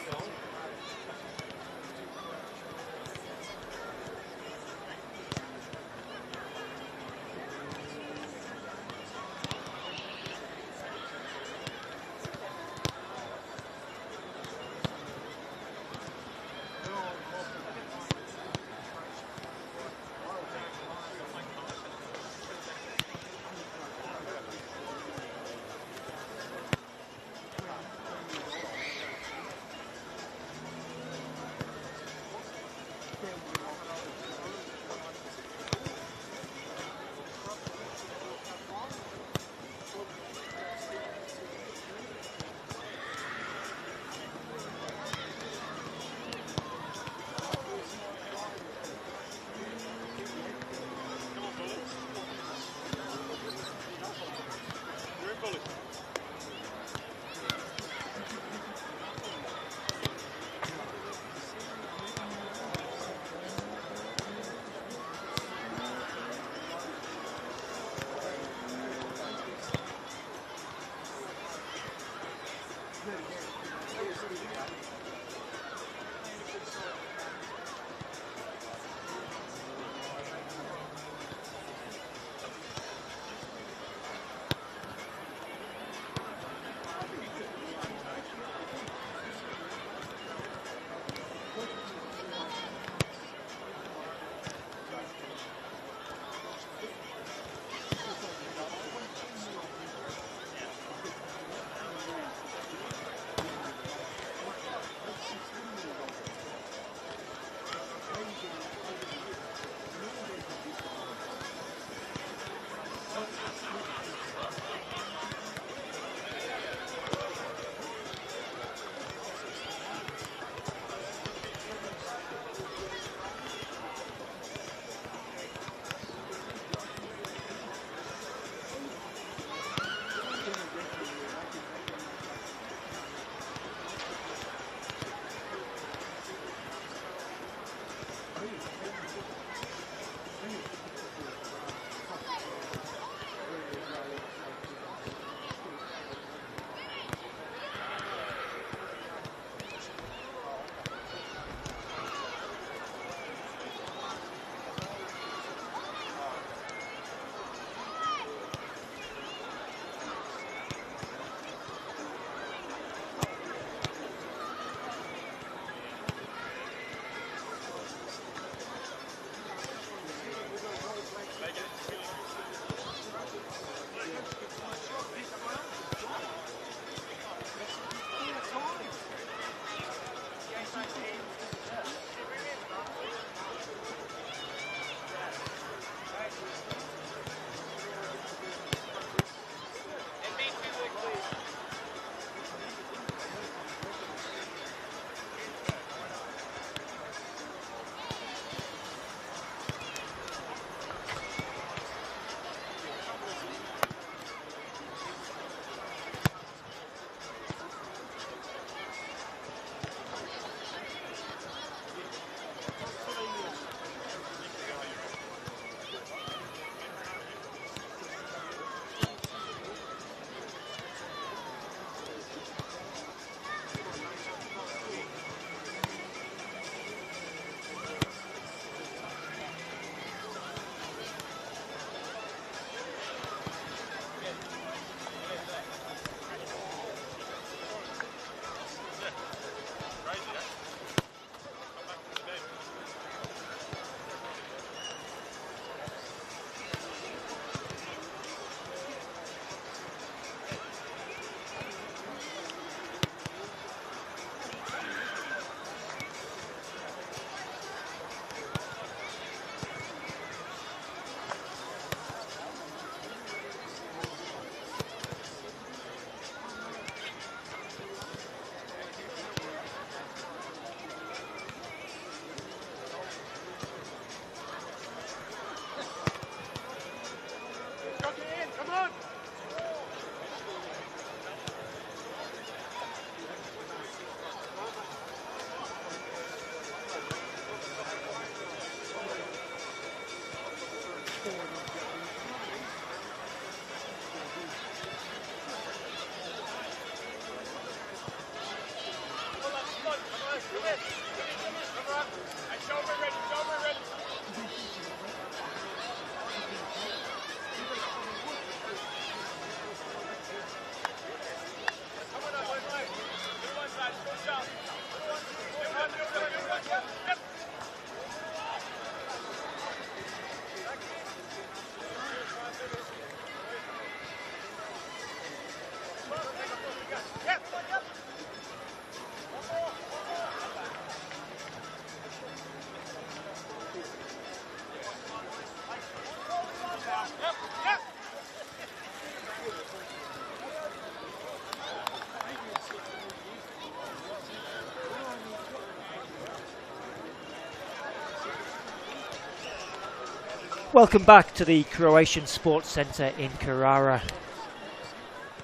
Welcome back to the Croatian Sports Centre in Carrara,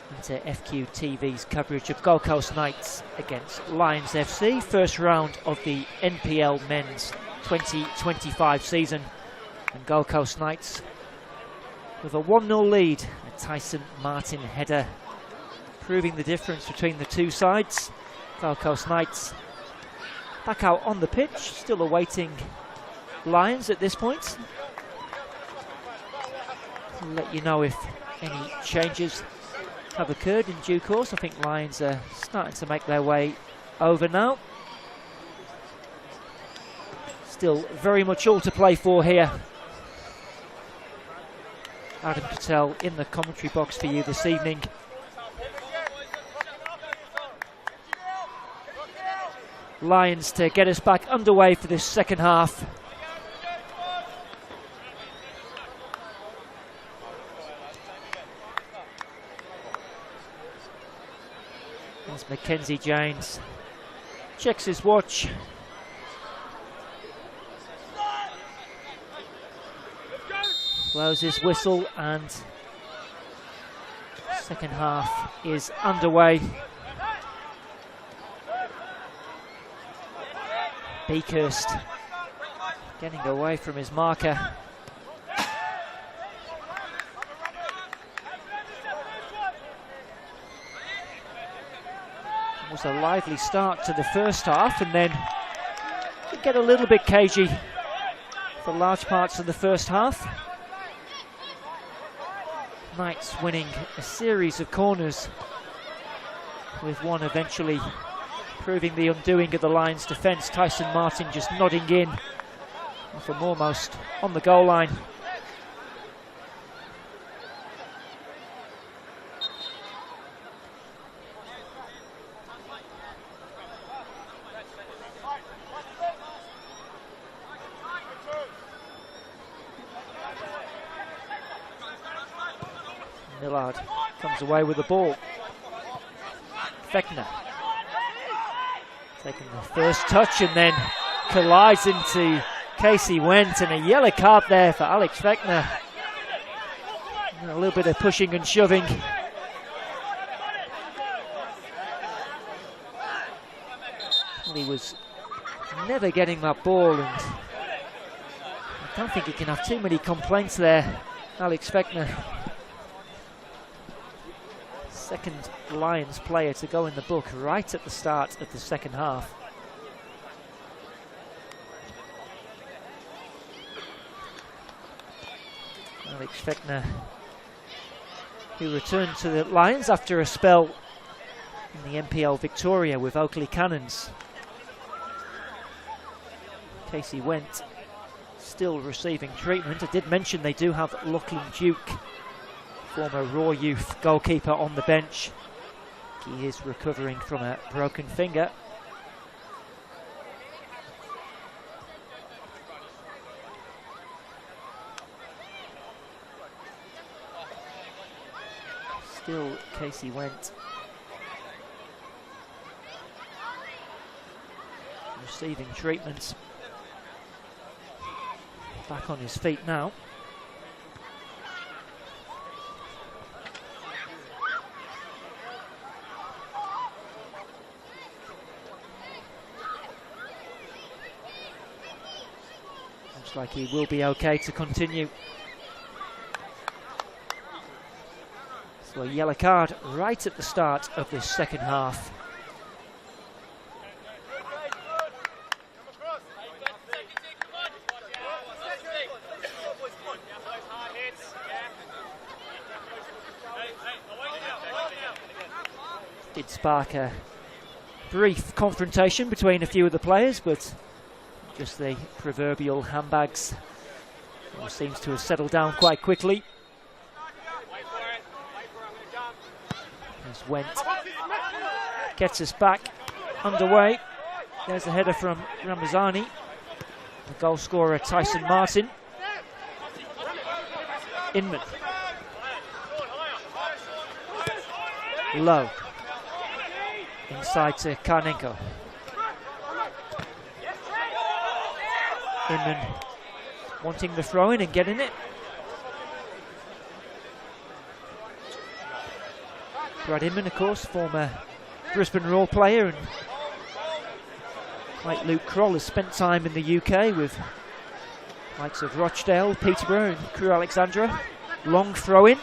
and to FQ TV's coverage of Gold Coast Knights against Lions FC, first round of the NPL Men's 2025 season. And Gold Coast Knights with a 1-0 lead, a Tyson Martin header proving the difference between the two sides. Gold Coast Knights back out on the pitch, still awaiting Lions at this point. I'll let you know if any changes have occurred in due course. I think Lions are starting to make their way over now. Still very much all to play for here. Adam Patel in the commentary box for you this evening. Lions to get us back underway for this second half. There's Mackenzie James, checks his watch. Blows his whistle, and second half is underway. Beakhurst getting away from his marker. It was a lively start to the first half, and then it get a little bit cagey for large parts of the first half. Knights winning a series of corners, with one eventually proving the undoing of the Lions' defence. Tyson Martin just nodding in from almost on the goal line. Millard comes away with the ball. Fechner taking the first touch and then collides into Casey Wendt, and a yellow card there for Alex Fechner. And a little bit of pushing and shoving. He was never getting that ball, and I don't think he can have too many complaints there, Alex Fechner. Second Lions player to go in the book right at the start of the second half. Alex Fechner, who returned to the Lions after a spell in the NPL Victoria with Oakley Cannons. Casey Wendt still receiving treatment. I did mention they do have Lachlan Duke, former Raw Youth goalkeeper, on the bench. He is recovering from a broken finger. Still Casey Wendt receiving treatment. Back on his feet now. Looks like he will be okay to continue. So a yellow card right at the start of this second half. Did spark a brief confrontation between a few of the players, but just the proverbial handbags. It seems to have settled down quite quickly. As Wendt gets us back underway. There's a header from Ramazani. The goal scorer Tyson Martin. Inman. Low. Inside to Karnenko. Inman wanting the throw-in and getting it. Brad Inman, of course, former Brisbane Roar player, and like Luke Kroll has spent time in the UK with likes of Rochdale, Peterborough and Crewe Alexandra. Long throw-in,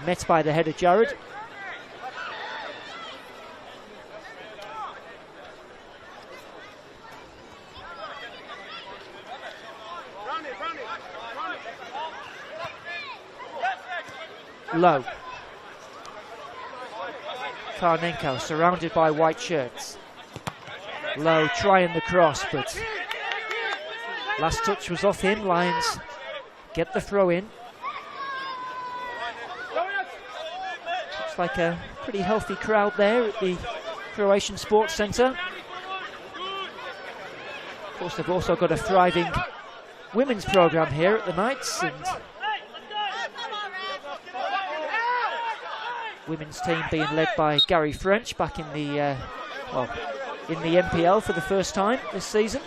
met by the header Jared. Low. Karnenko surrounded by white shirts. Low trying the cross, but last touch was off him. Lions get the throw in. Looks like a pretty healthy crowd there at the Croatian Sports Centre. Of course, they've also got a thriving women's programme here at the Knights, and women's team being led by Gary French back in the in the NPL for the first time this season.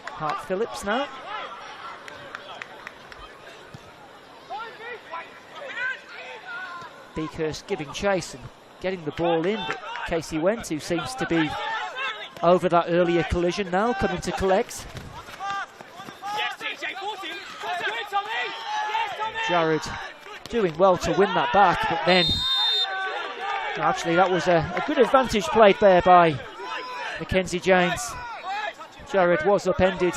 Hart Phillips now. Beakhurst giving chase and getting the ball in, but Casey Went, who seems to be over that earlier collision now, coming to collect. Jared doing well to win that back, but then actually that was a good advantage played there by Mackenzie James. Jared was upended,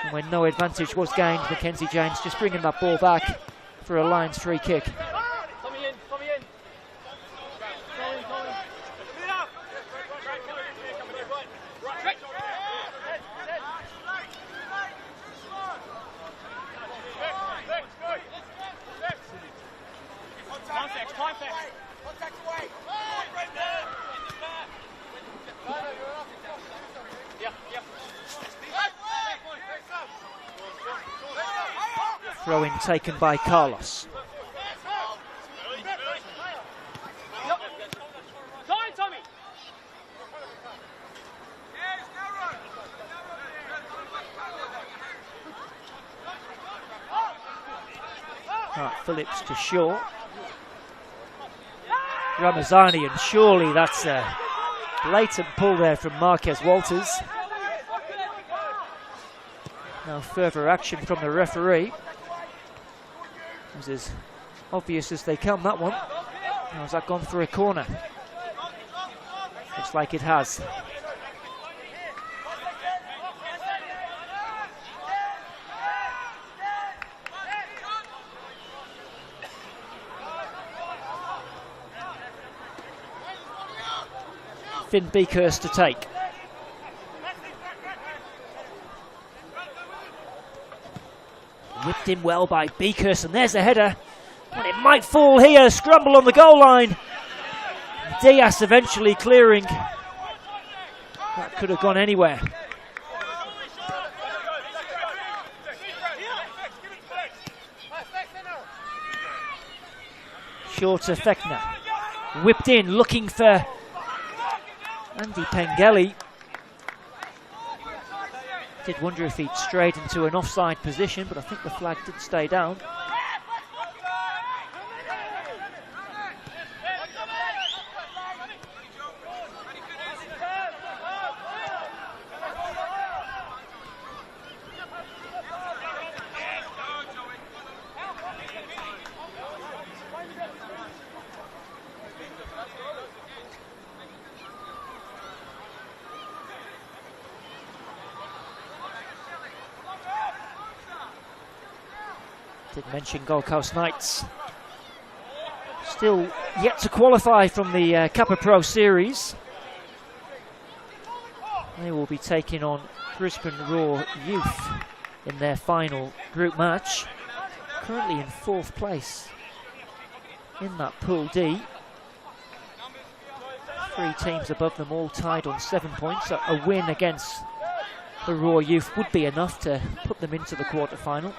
and when no advantage was gained, Mackenzie James just bringing that ball back for a Lions free kick. Throw-in taken by Carlos. Phillips to Shaw. Ramazani, and surely that's a blatant pull there from Marquez Walters. No further action from the referee. It was as obvious as they come, that one. Now, has that gone for a corner? Looks like it has. Finn Beakhurst to take. Whipped in well by Beakhurst, and there's a header. And it might fall here. Scramble on the goal line. Diaz eventually clearing. That could have gone anywhere. Short to Fechner. Whipped in, looking for Andy Pengelly. Did wonder if he'd strayed into an offside position, but I think the flag did stay down. Did mention Gold Coast Knights still yet to qualify from the Kappa Pro Series. They will be taking on Brisbane Roar Youth in their final group match. Currently in 4th place in that Pool D. 3 teams above them, all tied on 7 points. So a win against the Roar Youth would be enough to put them into the quarter-final.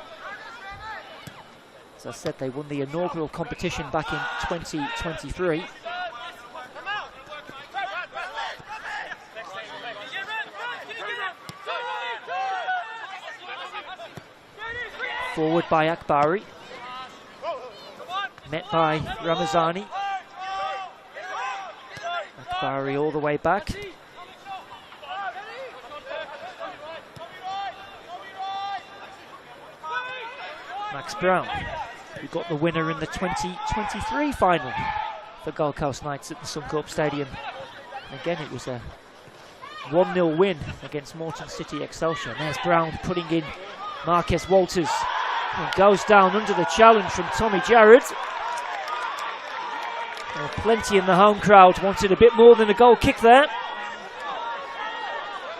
As I said, they won the inaugural competition back in 2023. Forward by Akbari. Met by Ramazani. Akbari all the way back. Max Brown, who got the winner in the 2023 final for Gold Coast Knights at the Suncorp Stadium. And again, it was a 1-0 win against Morton City Excelsior. There's Brown putting in Marquez Walters. And goes down under the challenge from Tommy Jarrett. Well, plenty in the home crowd wanted a bit more than a goal kick there.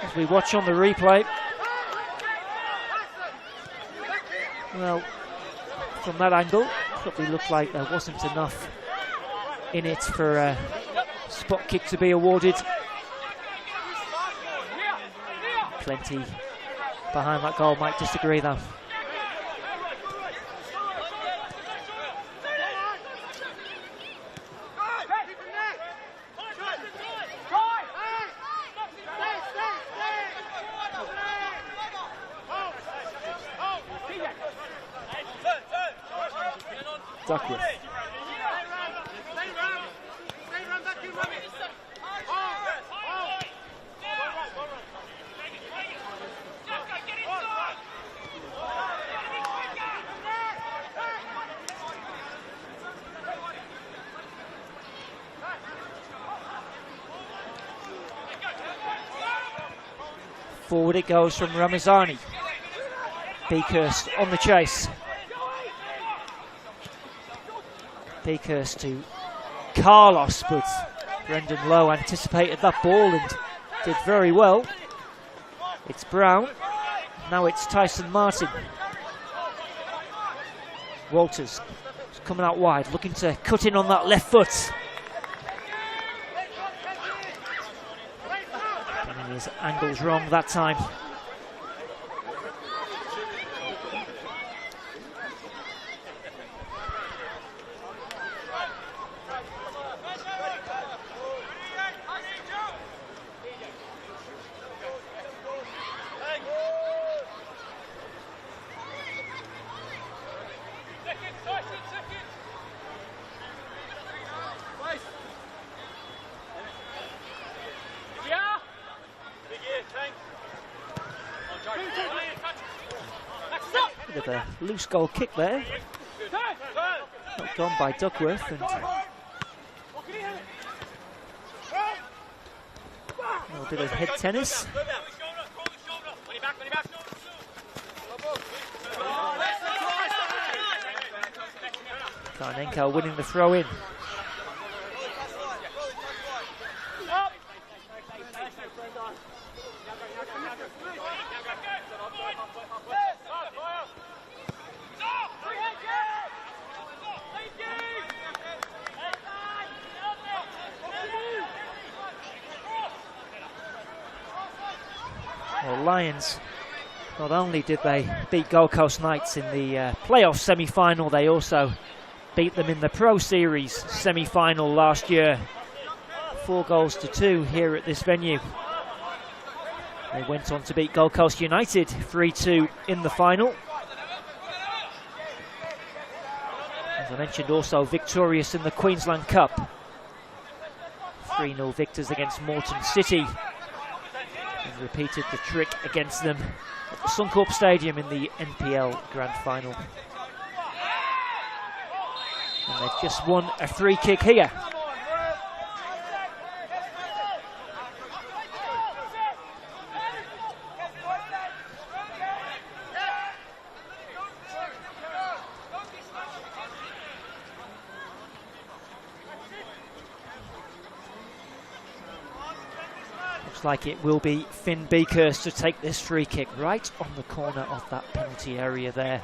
As we watch on the replay. Well, from that angle, probably looked like there wasn't enough in it for a spot kick to be awarded. Plenty behind that goal might disagree though. Duckworth. Forward it goes from Ramazani. Beakhurst on the chase. Beakhurst to Carlos, but Brendan Lowe anticipated that ball and did very well. It's Brown. Now it's Tyson Martin. Walters is coming out wide, looking to cut in on that left foot. Getting his angles wrong that time. Bit of a loose goal kick there. Knocked on by Duckworth and a little bit of head tennis. Karnenko winning the throw in. Well, Lions, not only did they beat Gold Coast Knights in the playoff semi-final, they also beat them in the Pro Series semi-final last year. 4-2 here at this venue. They went on to beat Gold Coast United 3-2 in the final. As I mentioned, also victorious in the Queensland Cup. 3-0 victors against Morton City. And repeated the trick against them at the Suncorp Stadium in the NPL Grand Final. And they've just won a free kick here. Like it will be Finn Beakhurst to take this free kick right on the corner of that penalty area there.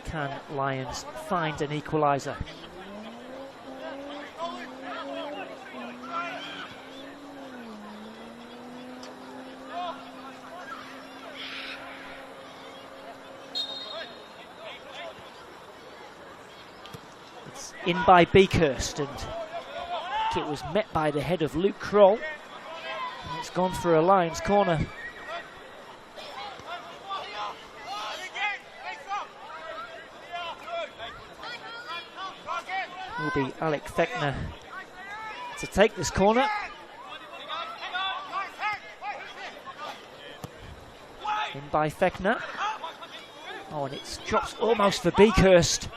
Can Lions find an equaliser? in by Beakhurst, and it was met by the head of Luke Kroll, and it's gone for a Lions corner. Will be Alec Fechner to take this corner. In by Fechner. Oh, and it drops almost for Beakhurst.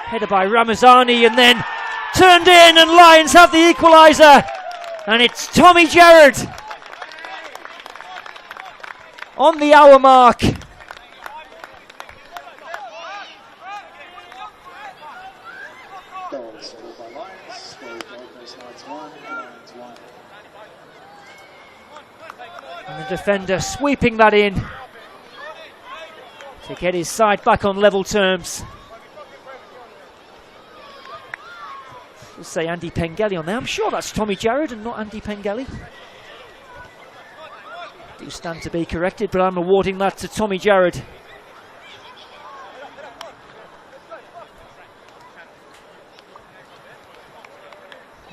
Headed by Ramazani, and then turned in, and Lions have the equaliser. And it's Tommy Gerrard on the hour mark. And the defender sweeping that in to get his side back on level terms. We'll say Andy Pengelly on there. I'm sure that's Tommy Gerrard and not Andy Pengelly. Do stand to be corrected, but I'm awarding that to Tommy Gerrard.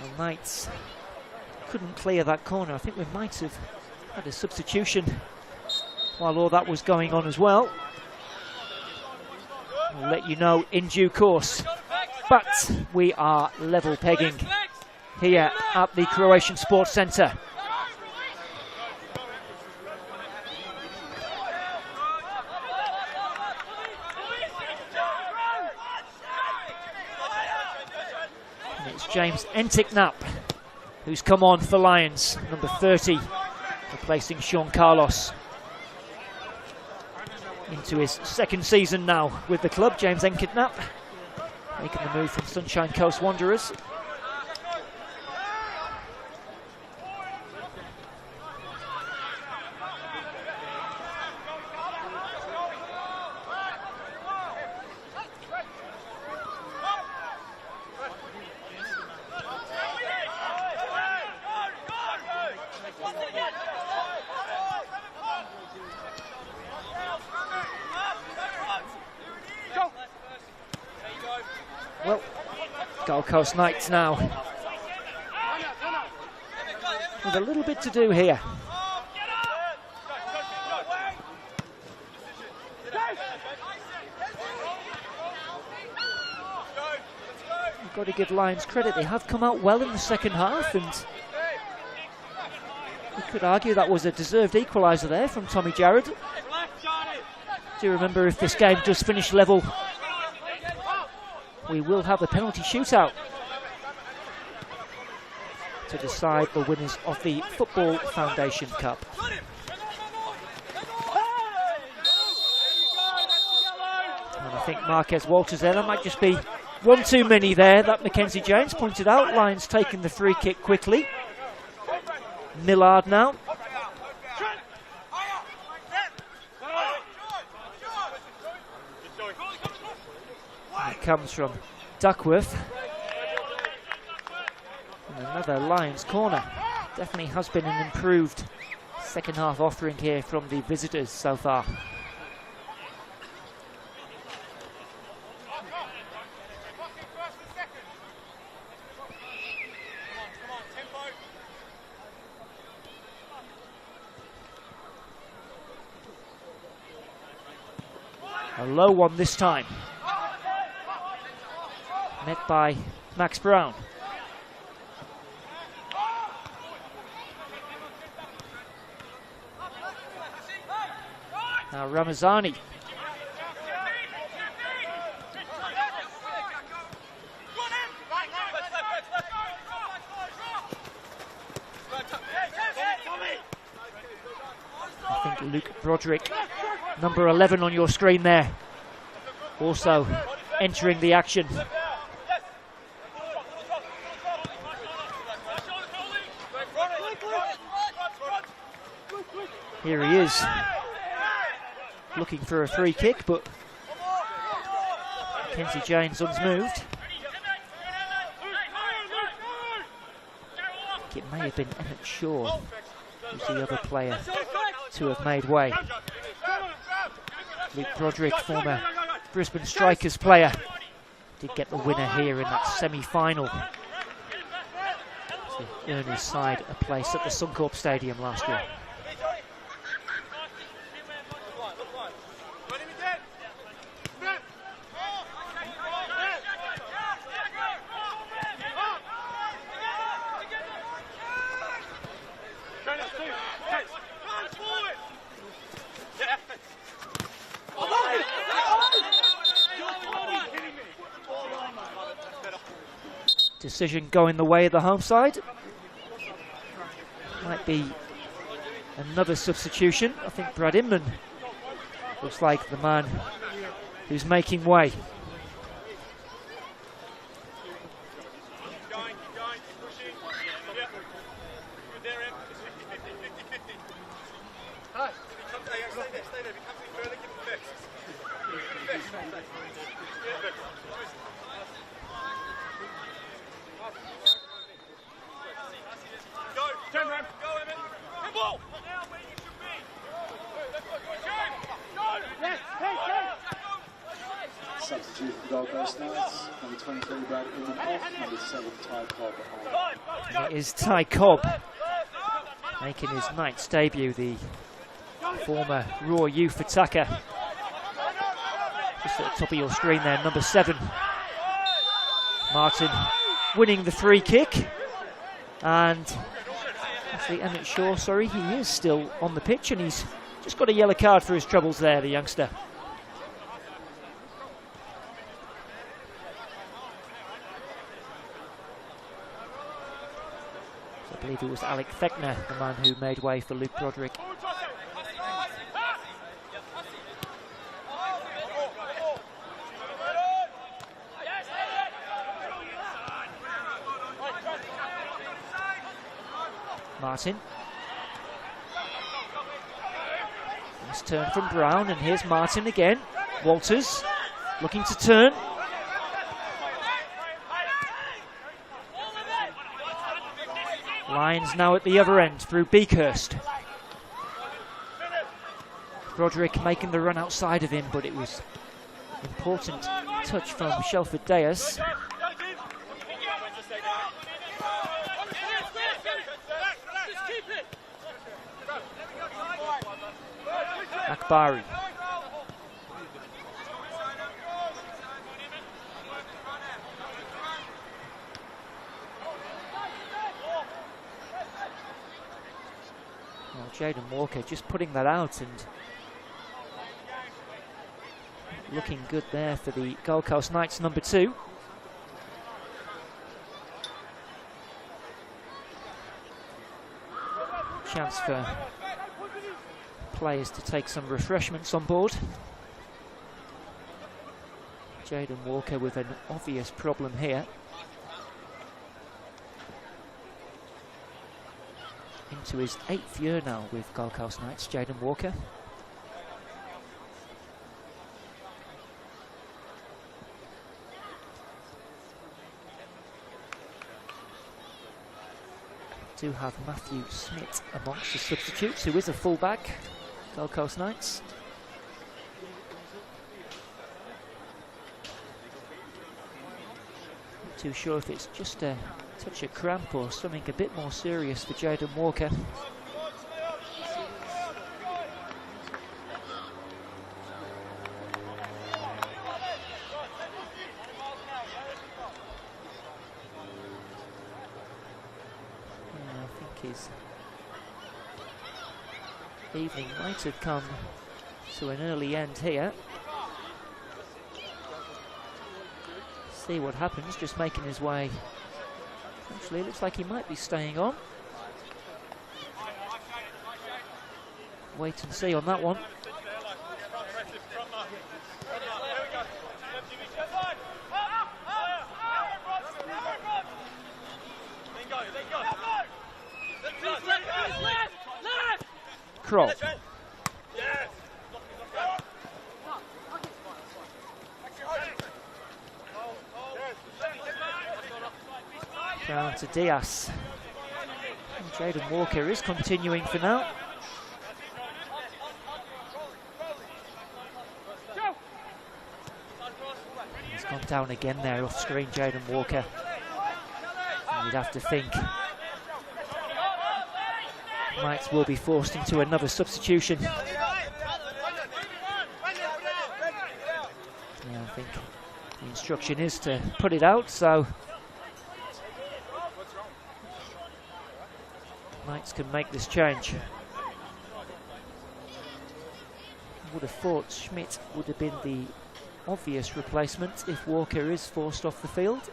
The Knights couldn't clear that corner. I think we might have had a substitution while all that was going on as well. We'll let you know in due course. But we are level pegging here at the Croatian Sports Centre. And it's James Entiknap who's come on for Lions, number 30, replacing Sean Carlos. Into his second season now with the club, James Entiknap, making the move from Sunshine Coast Wanderers. Well, Gold Coast Knights now with a little bit to do here. You've got to give Lions credit, they have come out well in the second half, and you could argue that was a deserved equaliser there from Tommy Gerrard. Do you remember, if this game does finish level, we will have a penalty shootout to decide the winners of the Football Foundation Cup. And I think Marquez Walters there, that might just be one too many there, that Mackenzie James pointed out. Lions taking the free kick quickly. Millard now. It comes from Duckworth. And another Lions corner. Definitely has been an improved second half offering here from the visitors so far. A low one this time. Met by Max Brown. Now Ramazani. I think Luke Broderick, number 11 on your screen there, also entering the action. Here he is, looking for a free kick, but Mackenzie James unmoved. I think it may have been Emmett Shaw who's the other player to have made way. Luke Broderick, former Brisbane Strikers player, Did get the winner here in that semi-final to earn his side a place at the Suncorp Stadium last year. Decision going the way of the home side. Might be another substitution. I think Brad Inman looks like the man who's making way. Substitute for Gold Coast Knights, number 23 Brad Inman off, number 7 Ty Cobb on. It is Ty Cobb making his Knights debut, the former Raw youth attacker. Just at the top of your screen there, number 7. Martin winning the free kick, and actually Emmett Shaw, sorry, he is still on the pitch, and he's just got a yellow card for his troubles there, the youngster. I believe it was Alec Thechner, the man who made way for Luke Broderick. Martin. Nice turn from Brown, and here's Martin again. Walters looking to turn. Lions now at the other end through Beakhurst. Broderick making the run outside of him, but it was important touch from Shelford Deas. Akbari. Well, Jaden Walker just putting that out and looking good there for the Gold Coast Knights number 2. Chance for players to take some refreshments on board. Jaden Walker with an obvious problem here. Into his 8th year now with Gold Coast Knights, Jaden Walker. Do have Matthew Smith amongst the substitutes, who is a fullback, Gold Coast Knights. Not too sure if it's just a touch of cramp or something a bit more serious for Jaden Walker. His evening might have come to an early end here. See what happens, just making his way. Actually, looks like he might be staying on. Wait and see on that one. Kroll. Down to Diaz. And Jaden Walker is continuing for now. He's gone down again there off screen, Jaden Walker. And you'd have to think Knights will be forced into another substitution. Yeah, I think the instruction is to put it out, so Knights can make this change. I would have thought Schmidt would have been the obvious replacement if Walker is forced off the field.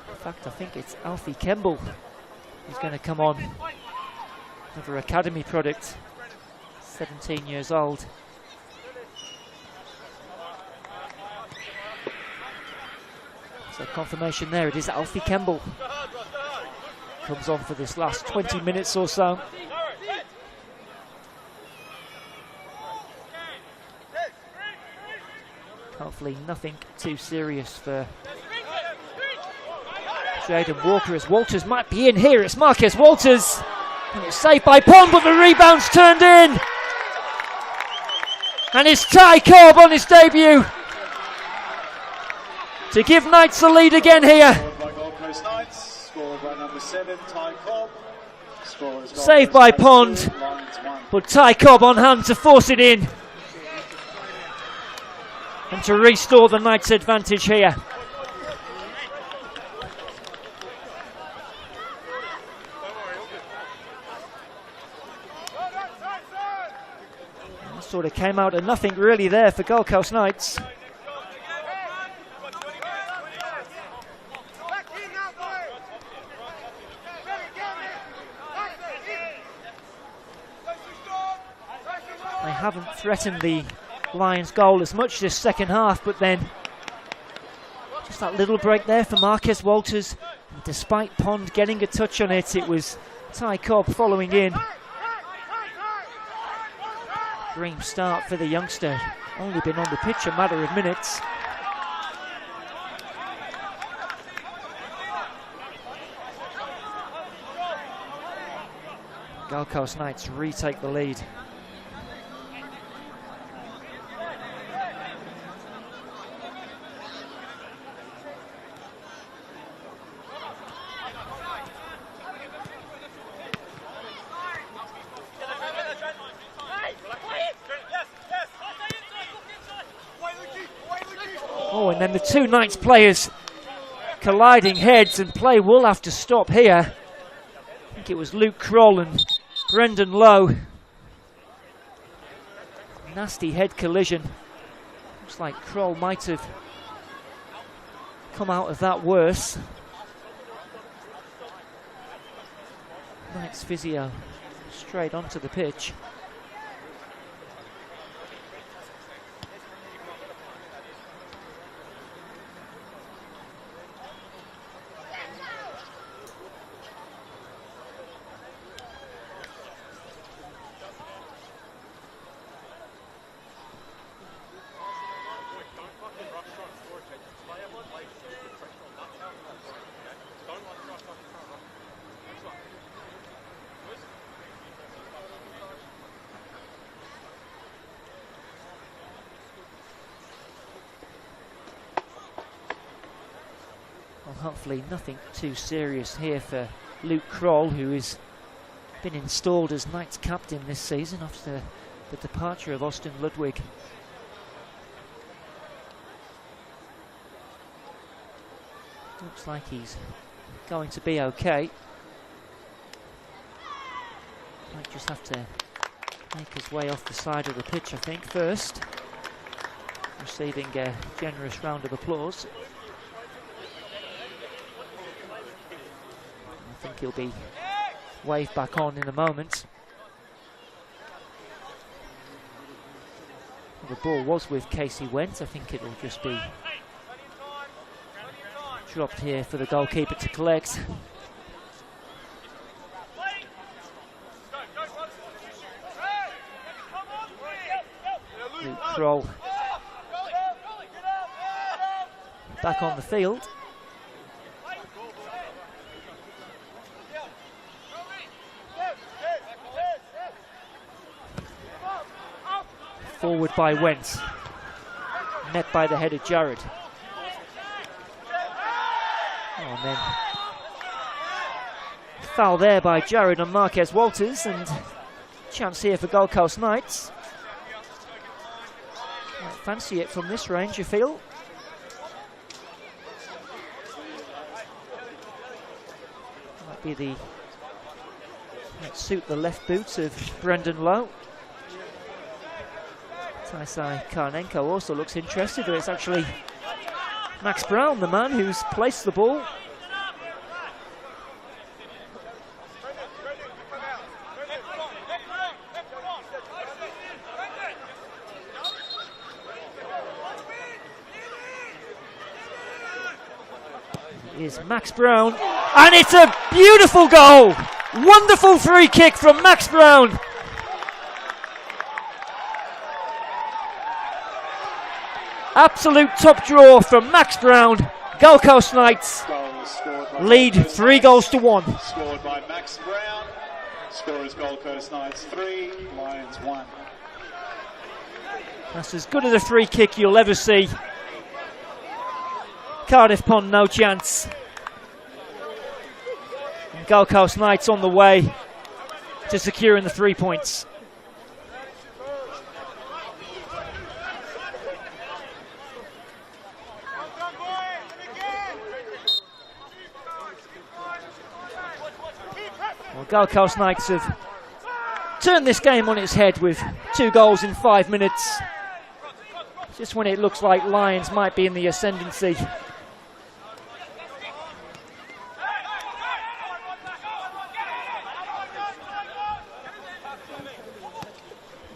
In fact, I think it's Alfie Kemble who's going to come on. Another academy product, 17 years old. So confirmation there, it is Alfie Kemble. Comes on for this last 20 minutes or so. Hopefully nothing too serious for Jaden Walker, as Walters might be in here. It's Marquez Walters. And it's saved by Pond, but the rebound's turned in. And it's Ty Cobb on his debut to give Knights the lead again here. Saved by Pond, but Ty Cobb on hand to force it in and to restore the Knights' advantage here. That sort of came out of nothing really there for Gold Coast Knights. They haven't threatened the Lions' goal as much this second half, but then just that little break there for Marquez Walters. And despite Pond getting a touch on it, it was Ty Cobb following in. Dream start for the youngster. Only been on the pitch a matter of minutes. Gold Coast Knights retake the lead. Oh, and then the two Knights players colliding heads, and play will have to stop here. I think it was Luke Kroll and Brendan Lowe. Nasty head collision. Looks like Kroll might have come out of that worse. Knights physio straight onto the pitch. Hopefully nothing too serious here for Luke Kroll, who has been installed as Knights captain this season after the departure of Austin Ludwig. Looks like he's going to be okay. Might just have to make his way off the side of the pitch, I think, first. Receiving a generous round of applause. I think he'll be waved back on in a moment. The ball was with Casey Went. I think it'll just be dropped here for the goalkeeper to collect. Luke Kroll back on the field. Forward by Wentz. Met by the head of Jared. Oh, and then foul there by Jared on Marquez Walters, and chance here for Gold Coast Knights. Might fancy it from this range, you feel? Might be the... might suit the left boots of Brendan Lowe. Taisai Karnenko also looks interested, but it's actually Max Brown, the man who's placed the ball. Is Max Brown, and it's a beautiful goal! Wonderful free kick from Max Brown. Absolute top draw from Max Brown. Gold Coast Knights lead 3-1. Scored by Max Brown. Score is Gold Coast Knights 3, Lions 1. That's as good as a free kick you'll ever see. Cardiff Pond, no chance. And Gold Coast Knights on the way to securing the 3 points. Well, Gold Coast Knights have turned this game on its head with 2 goals in 5 minutes. Just when it looks like Lions might be in the ascendancy.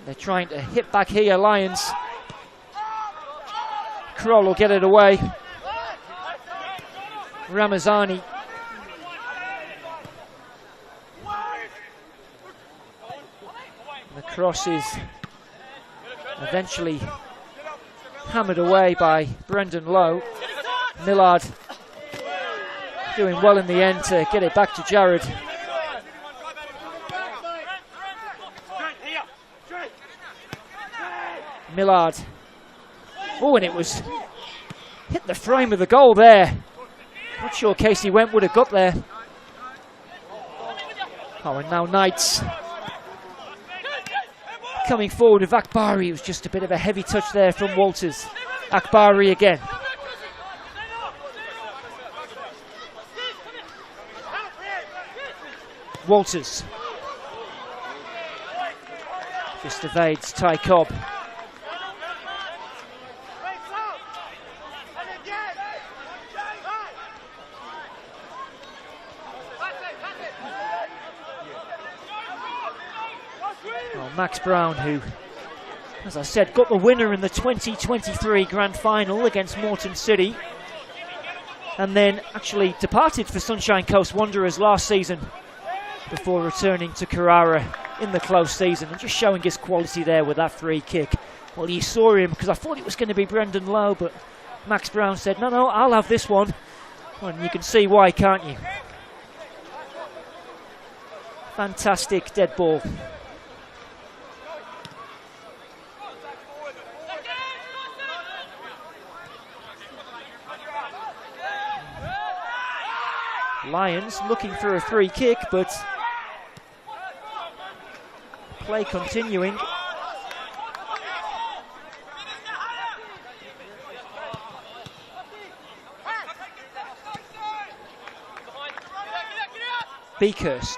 They're trying to hit back here, Lions. Kroll will get it away. Ramazani. The cross is eventually hammered away by Brendan Lowe. Millard doing well in the end to get it back to Jared. Millard. Oh, and it was hit the frame of the goal there. Not sure Casey Went would have got there. Oh, and now Knights coming forward with Akbari. It was just a bit of a heavy touch there from Walters. Akbari again. Walters. Just evades Ty Cobb. Max Brown, who, as I said, got the winner in the 2023 Grand Final against Moreton City, and then actually departed for Sunshine Coast Wanderers last season before returning to Carrara in the close season, and just showing his quality there with that free kick. Well, you saw him, because I thought it was going to be Brendan Lowe, but Max Brown said, no, I'll have this one. And you can see why, can't you? Fantastic dead ball. Lions looking for a free kick, but play continuing. Beakhurst.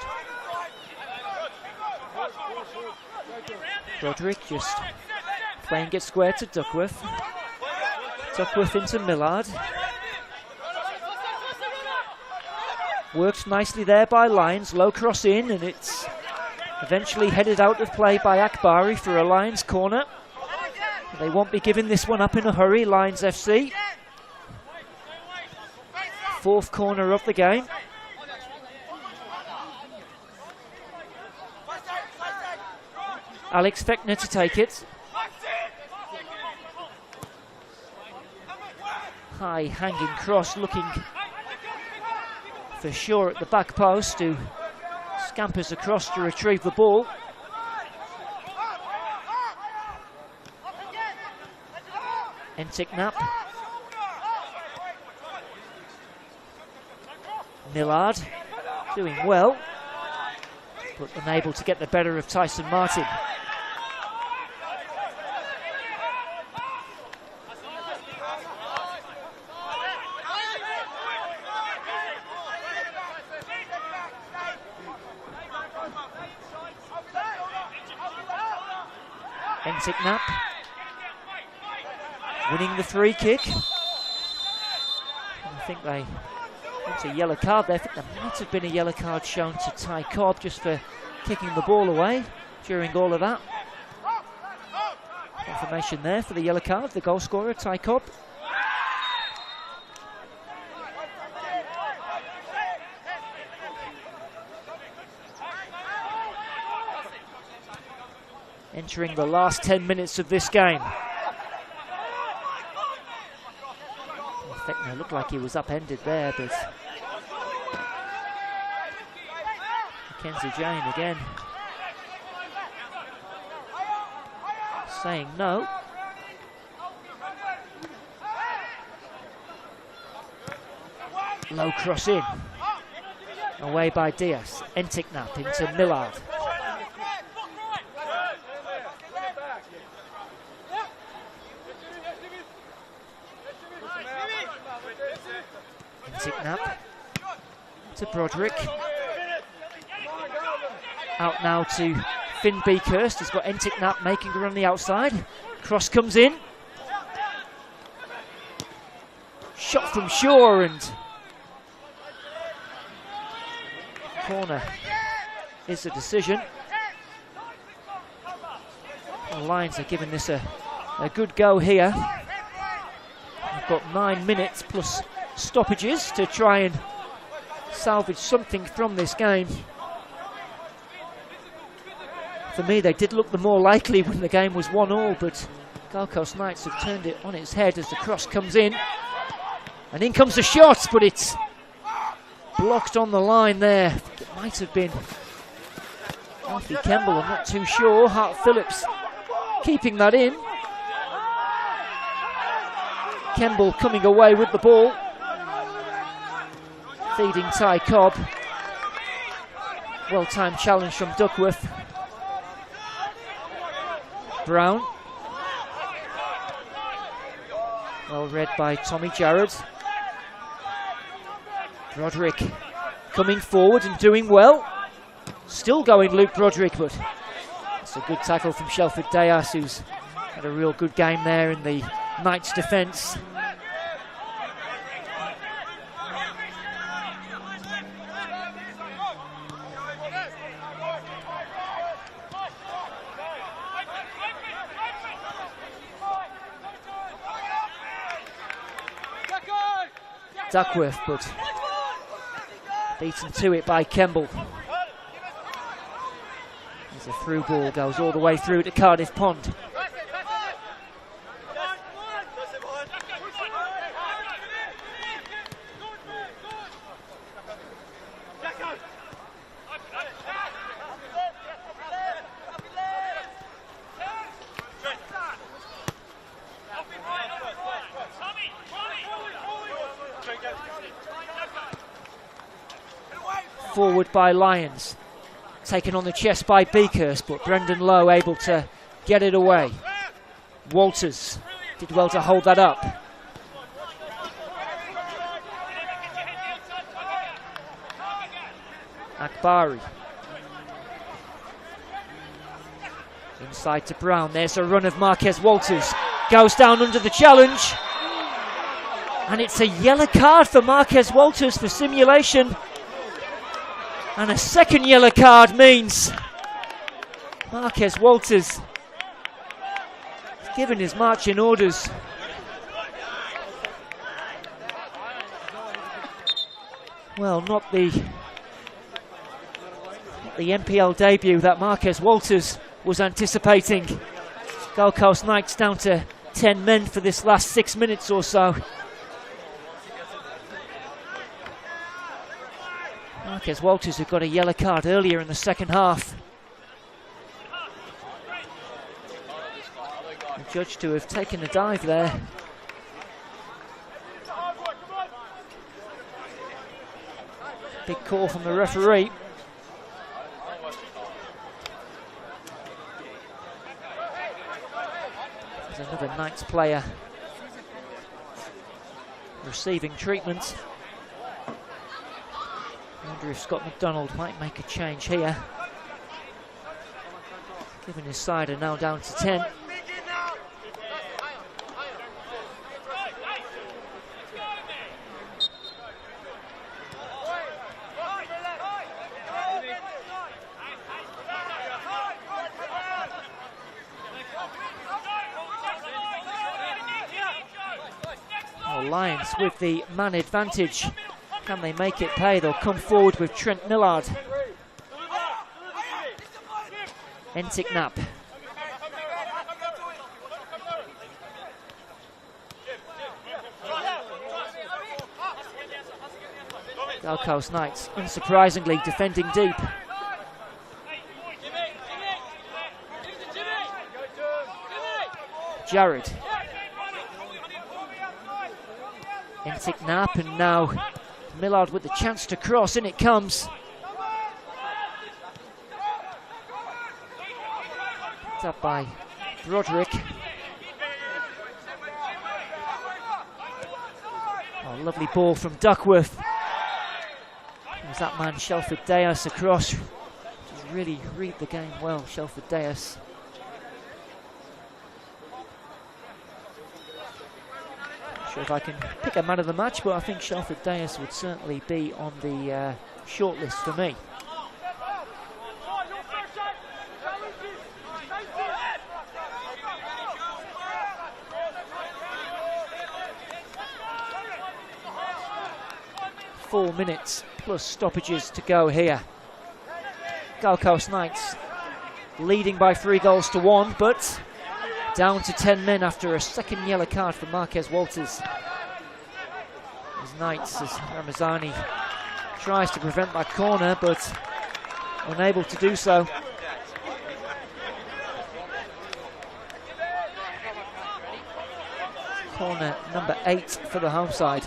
Broderick just playing it square to Duckworth. Duckworth into Millard. Worked nicely there by Lions, low cross in, and it's eventually headed out of play by Akbari for a Lions corner. They won't be giving this one up in a hurry, Lions FC. 4th corner of the game. Alex Fechner to take it. High hanging cross looking for sure at the back post, who scampers across to retrieve the ball. Enticknap. Millard doing well, but unable to get the better of Tyson Martin. Enticknap winning the free kick. I think it's a yellow card there. I think there might have been a yellow card shown to Ty Cobb just for kicking the ball away during all of that. Confirmation there for the yellow card, the goal scorer, Ty Cobb. Entering the last 10 minutes of this game. It looked like he was upended there, but Mackenzie Jane again saying no. Low cross in. Away by Diaz. Enticknap into Millard. Enticknap to Broderick. Out now to Finn Beakhurst. He's got Enticknap making a run the outside. Cross comes in. Shot from Shaw and corner is the decision. The Lions are giving this a good go here. We've got 9 minutes plus stoppages to try and salvage something from this game. For me, they did look the more likely when the game was 1-1, but Gold Coast Knights have turned it on its head as the cross comes in. And in comes the shot, but it's blocked on the line there. It might have been Alfie Kemble, I'm not too sure. Hart Phillips keeping that in. Kemble coming away with the ball. Feeding Ty Cobb. Well-timed challenge from Duckworth. Brown. Well read by Tommy Jarrod. Broderick coming forward and doing well. Still going Luke Broderick, but it's a good tackle from Shelford Diaz, who's had a real good game there in the Knights' defence. Duckworth, but beaten to it by Kemble. As a through ball goes all the way through to Cardiff Pond. Forward by Lyons, taken on the chest by Beakhurst, but Brendan Lowe able to get it away. Walters did well to hold that up. Akbari. Inside to Brown, there's a run of Marquez Walters. Goes down under the challenge. And it's a yellow card for Marquez Walters for simulation. And a second yellow card means Marquez Walters has given his marching orders. Well, not the NPL debut that Marquez Walters was anticipating. Gold Coast Knights down to 10 men for this last 6 minutes or so. Marquez Walters, who got a yellow card earlier in the second half. The judge to have taken a dive there Big call from the referee. There's another Knights player receiving treatment. I wonder if Scott McDonald might make a change here. Given his side are now down to 10. Lions with the man advantage. Can they make it pay? They'll come forward with Trent Millard. Entic Knapp. Gold Coast Knights, unsurprisingly, defending deep. Jared. Entic Knapp, and now Millard with the chance to cross, in it comes. It's up by Broderick. Oh, lovely ball from Duckworth. There's that man Shelford Deas across. Just really read the game well, Shelford Deas. Sure if I can pick a man of the match, but I think Shelford Deas would certainly be on the shortlist for me. Four minutes plus stoppages to go here. Gold Coast Knights leading by 3 goals to 1, but down to 10 men after a second yellow card for Marquez Walters. As Knights, as Ramazani tries to prevent that corner, but unable to do so. Corner number 8 for the home side.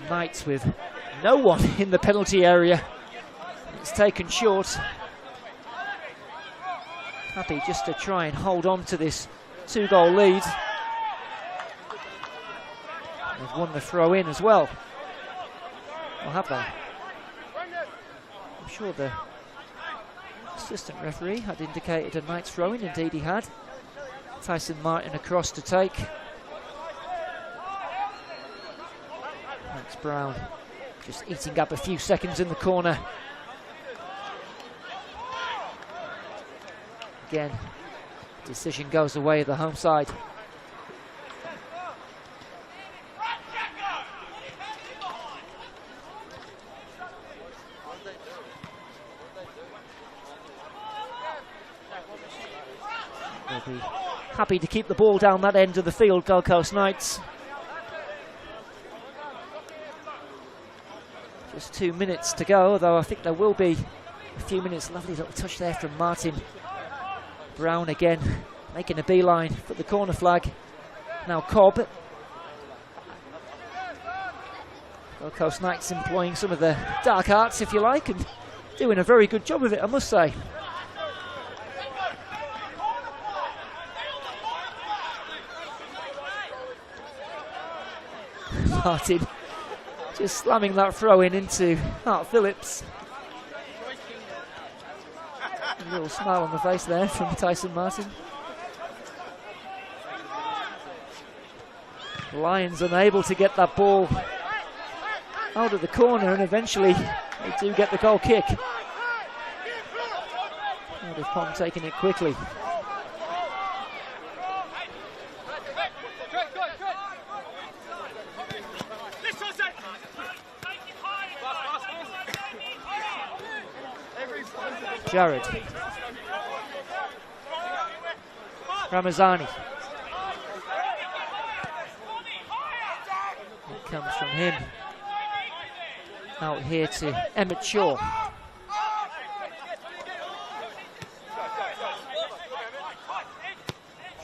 Knights with no one in the penalty area. It's taken short. Happy just to try and hold on to this 2-goal lead. They've won the throw in as well. Or have they? I'm sure the assistant referee had indicated a Knights throw in. Indeed he had. Tyson Martin across to take. Max Brown just eating up a few seconds in the corner. Again, decision goes away the home side. They'll be happy to keep the ball down that end of the field, Gold Coast Knights. Just 2 minutes to go, although I think there will be a few minutes. Lovely little touch there from Martin. Brown again making a beeline for the corner flag. Now Cobb. Gold Coast Knights employing some of the dark arts, if you like, and doing a very good job of it, I must say. Martin just slamming that throw in into Hart Phillips. A little smile on the face there from Tyson Martin. Lions unable to get that ball out of the corner, and eventually they do get the goal kick. Cardiff Pond taking it quickly. Jared. Ramazani. It comes from him. Out here to Emmett Shaw.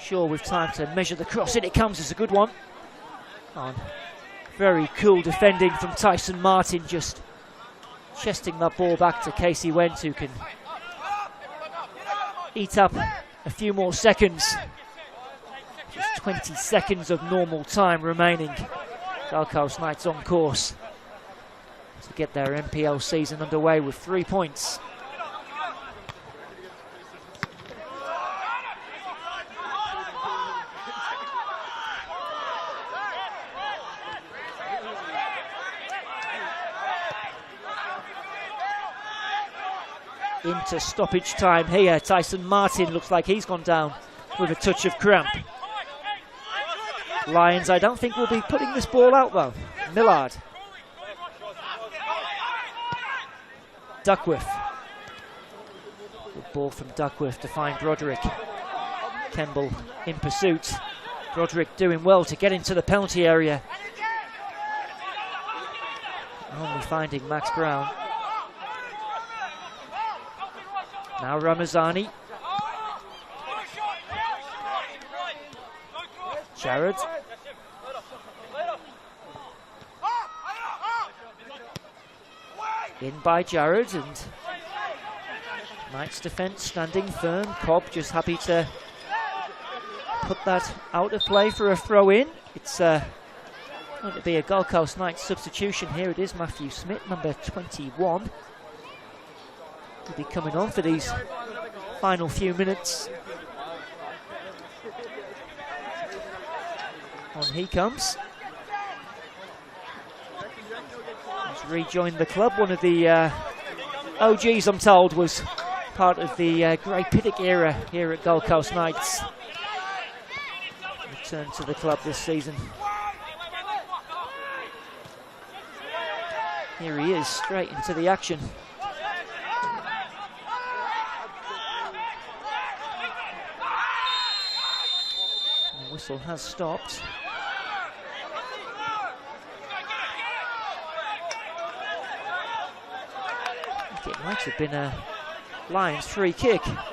Shaw with time to measure the cross. In it comes, as a good one. On. Very cool defending from Tyson Martin, just chesting that ball back to Casey Went, who can eat up a few more seconds. Just 20 seconds of normal time remaining. Gold Coast Knights on course to get their NPL season underway with 3 points. Into stoppage time here. Tyson Martin looks like he's gone down with a touch of cramp. Lions, I don't think, will be putting this ball out though. Millard. Duckworth. Good ball from Duckworth to find Broderick. Kemble in pursuit. Broderick doing well to get into the penalty area. Only finding Max Brown. Now Ramazani. Jared. In by Jared, and Knights defence standing firm. Cobb just happy to put that out of play for a throw in. It's going to be a Gold Coast Knights substitution here. It is Matthew Smith, number 21. Will be coming on for these final few minutes. On he comes. He's rejoined the club. One of the OGs, I'm told, was part of the Grey Piddock era here at Gold Coast Knights. Returned to the club this season. Here he is, straight into the action. The whistle has stopped. It might have been a Lions free kick. Not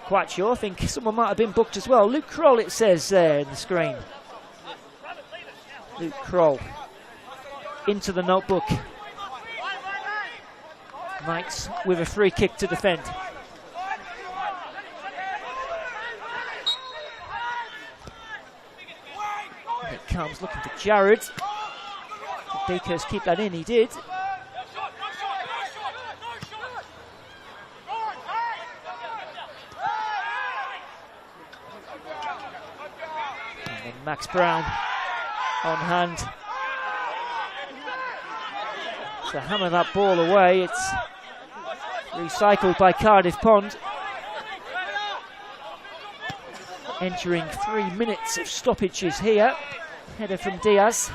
quite sure. I think someone might have been booked as well. Luke Kroll, it says there in the screen. Luke Kroll into the notebook. Knights with a free kick to defend. And it comes looking for Jared. Did Beakers keep that in? He did. Max Brown on hand to hammer that ball away. It's recycled by Cardiff Pond. Entering 3 minutes of stoppages here. Header from Diaz.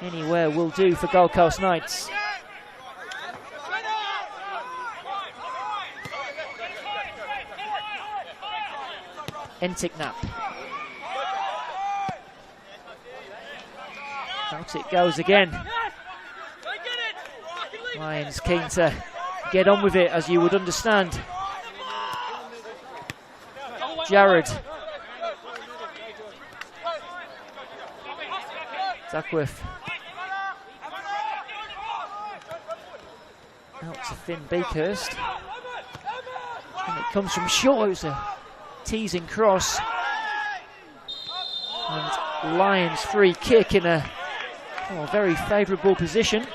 Anywhere will do for Gold Coast Knights. Enticknap. Out it goes again. Lions keen to get on with it, as you would understand. Jared. Duckworth. Out to Finn Beakhurst. And it comes from Shaw. It's a teasing cross. And Lions free kick in a very favourable position.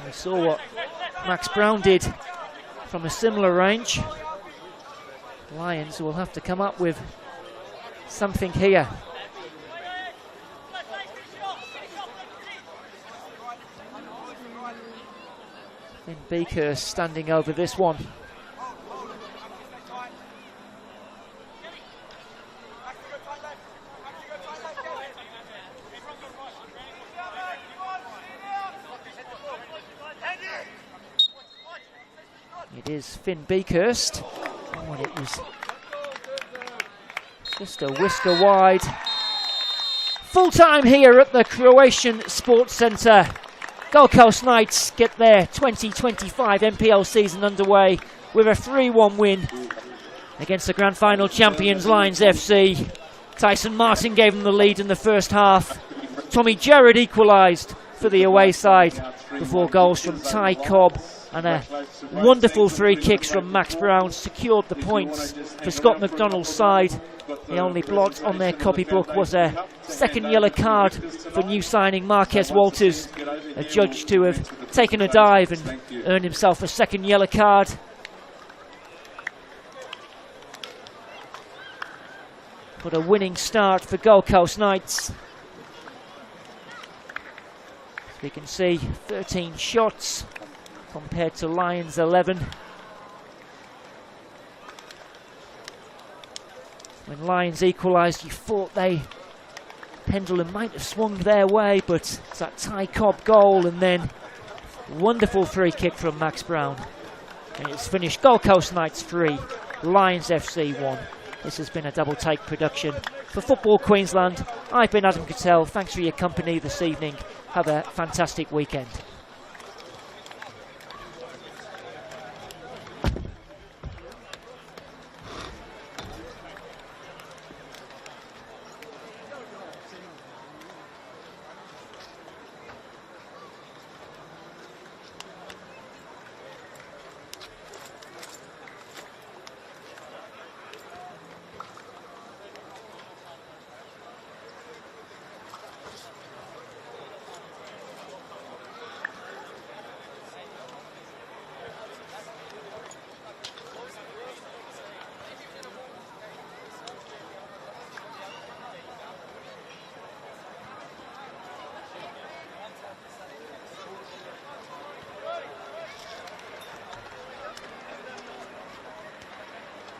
We saw what Max Brown did from a similar range. Lions will have to come up with something here. Then Beaker standing over this one. It is Finn Beakhurst. Oh, and it was just a whisker wide. Full time here at the Croatian Sports Centre. Gold Coast Knights get their 2025 NPL season underway with a 3-1 win against the grand final champions Lions FC. Tyson Martin gave them the lead in the first half. Tommy Gerrard equalised for the away side before goals from Ty Cobb and a wonderful free kicks from Max Brown secured the points for Scott McDonald's side. The only blot on their copybook was a second yellow card for new signing Marquez Walters, a judge to have taken a dive and earned himself a second yellow card. But a winning start for Gold Coast Knights. As we can see, 13 shots compared to Lions 11. When Lions equalised, you thought pendulum might have swung their way, but it's that Ty Cobb goal and then wonderful free kick from Max Brown. And it's finished Gold Coast Knights 3, Lions FC 1. This has been a Double Take production. For Football Queensland, I've been Adam Cattell. Thanks for your company this evening. Have a fantastic weekend.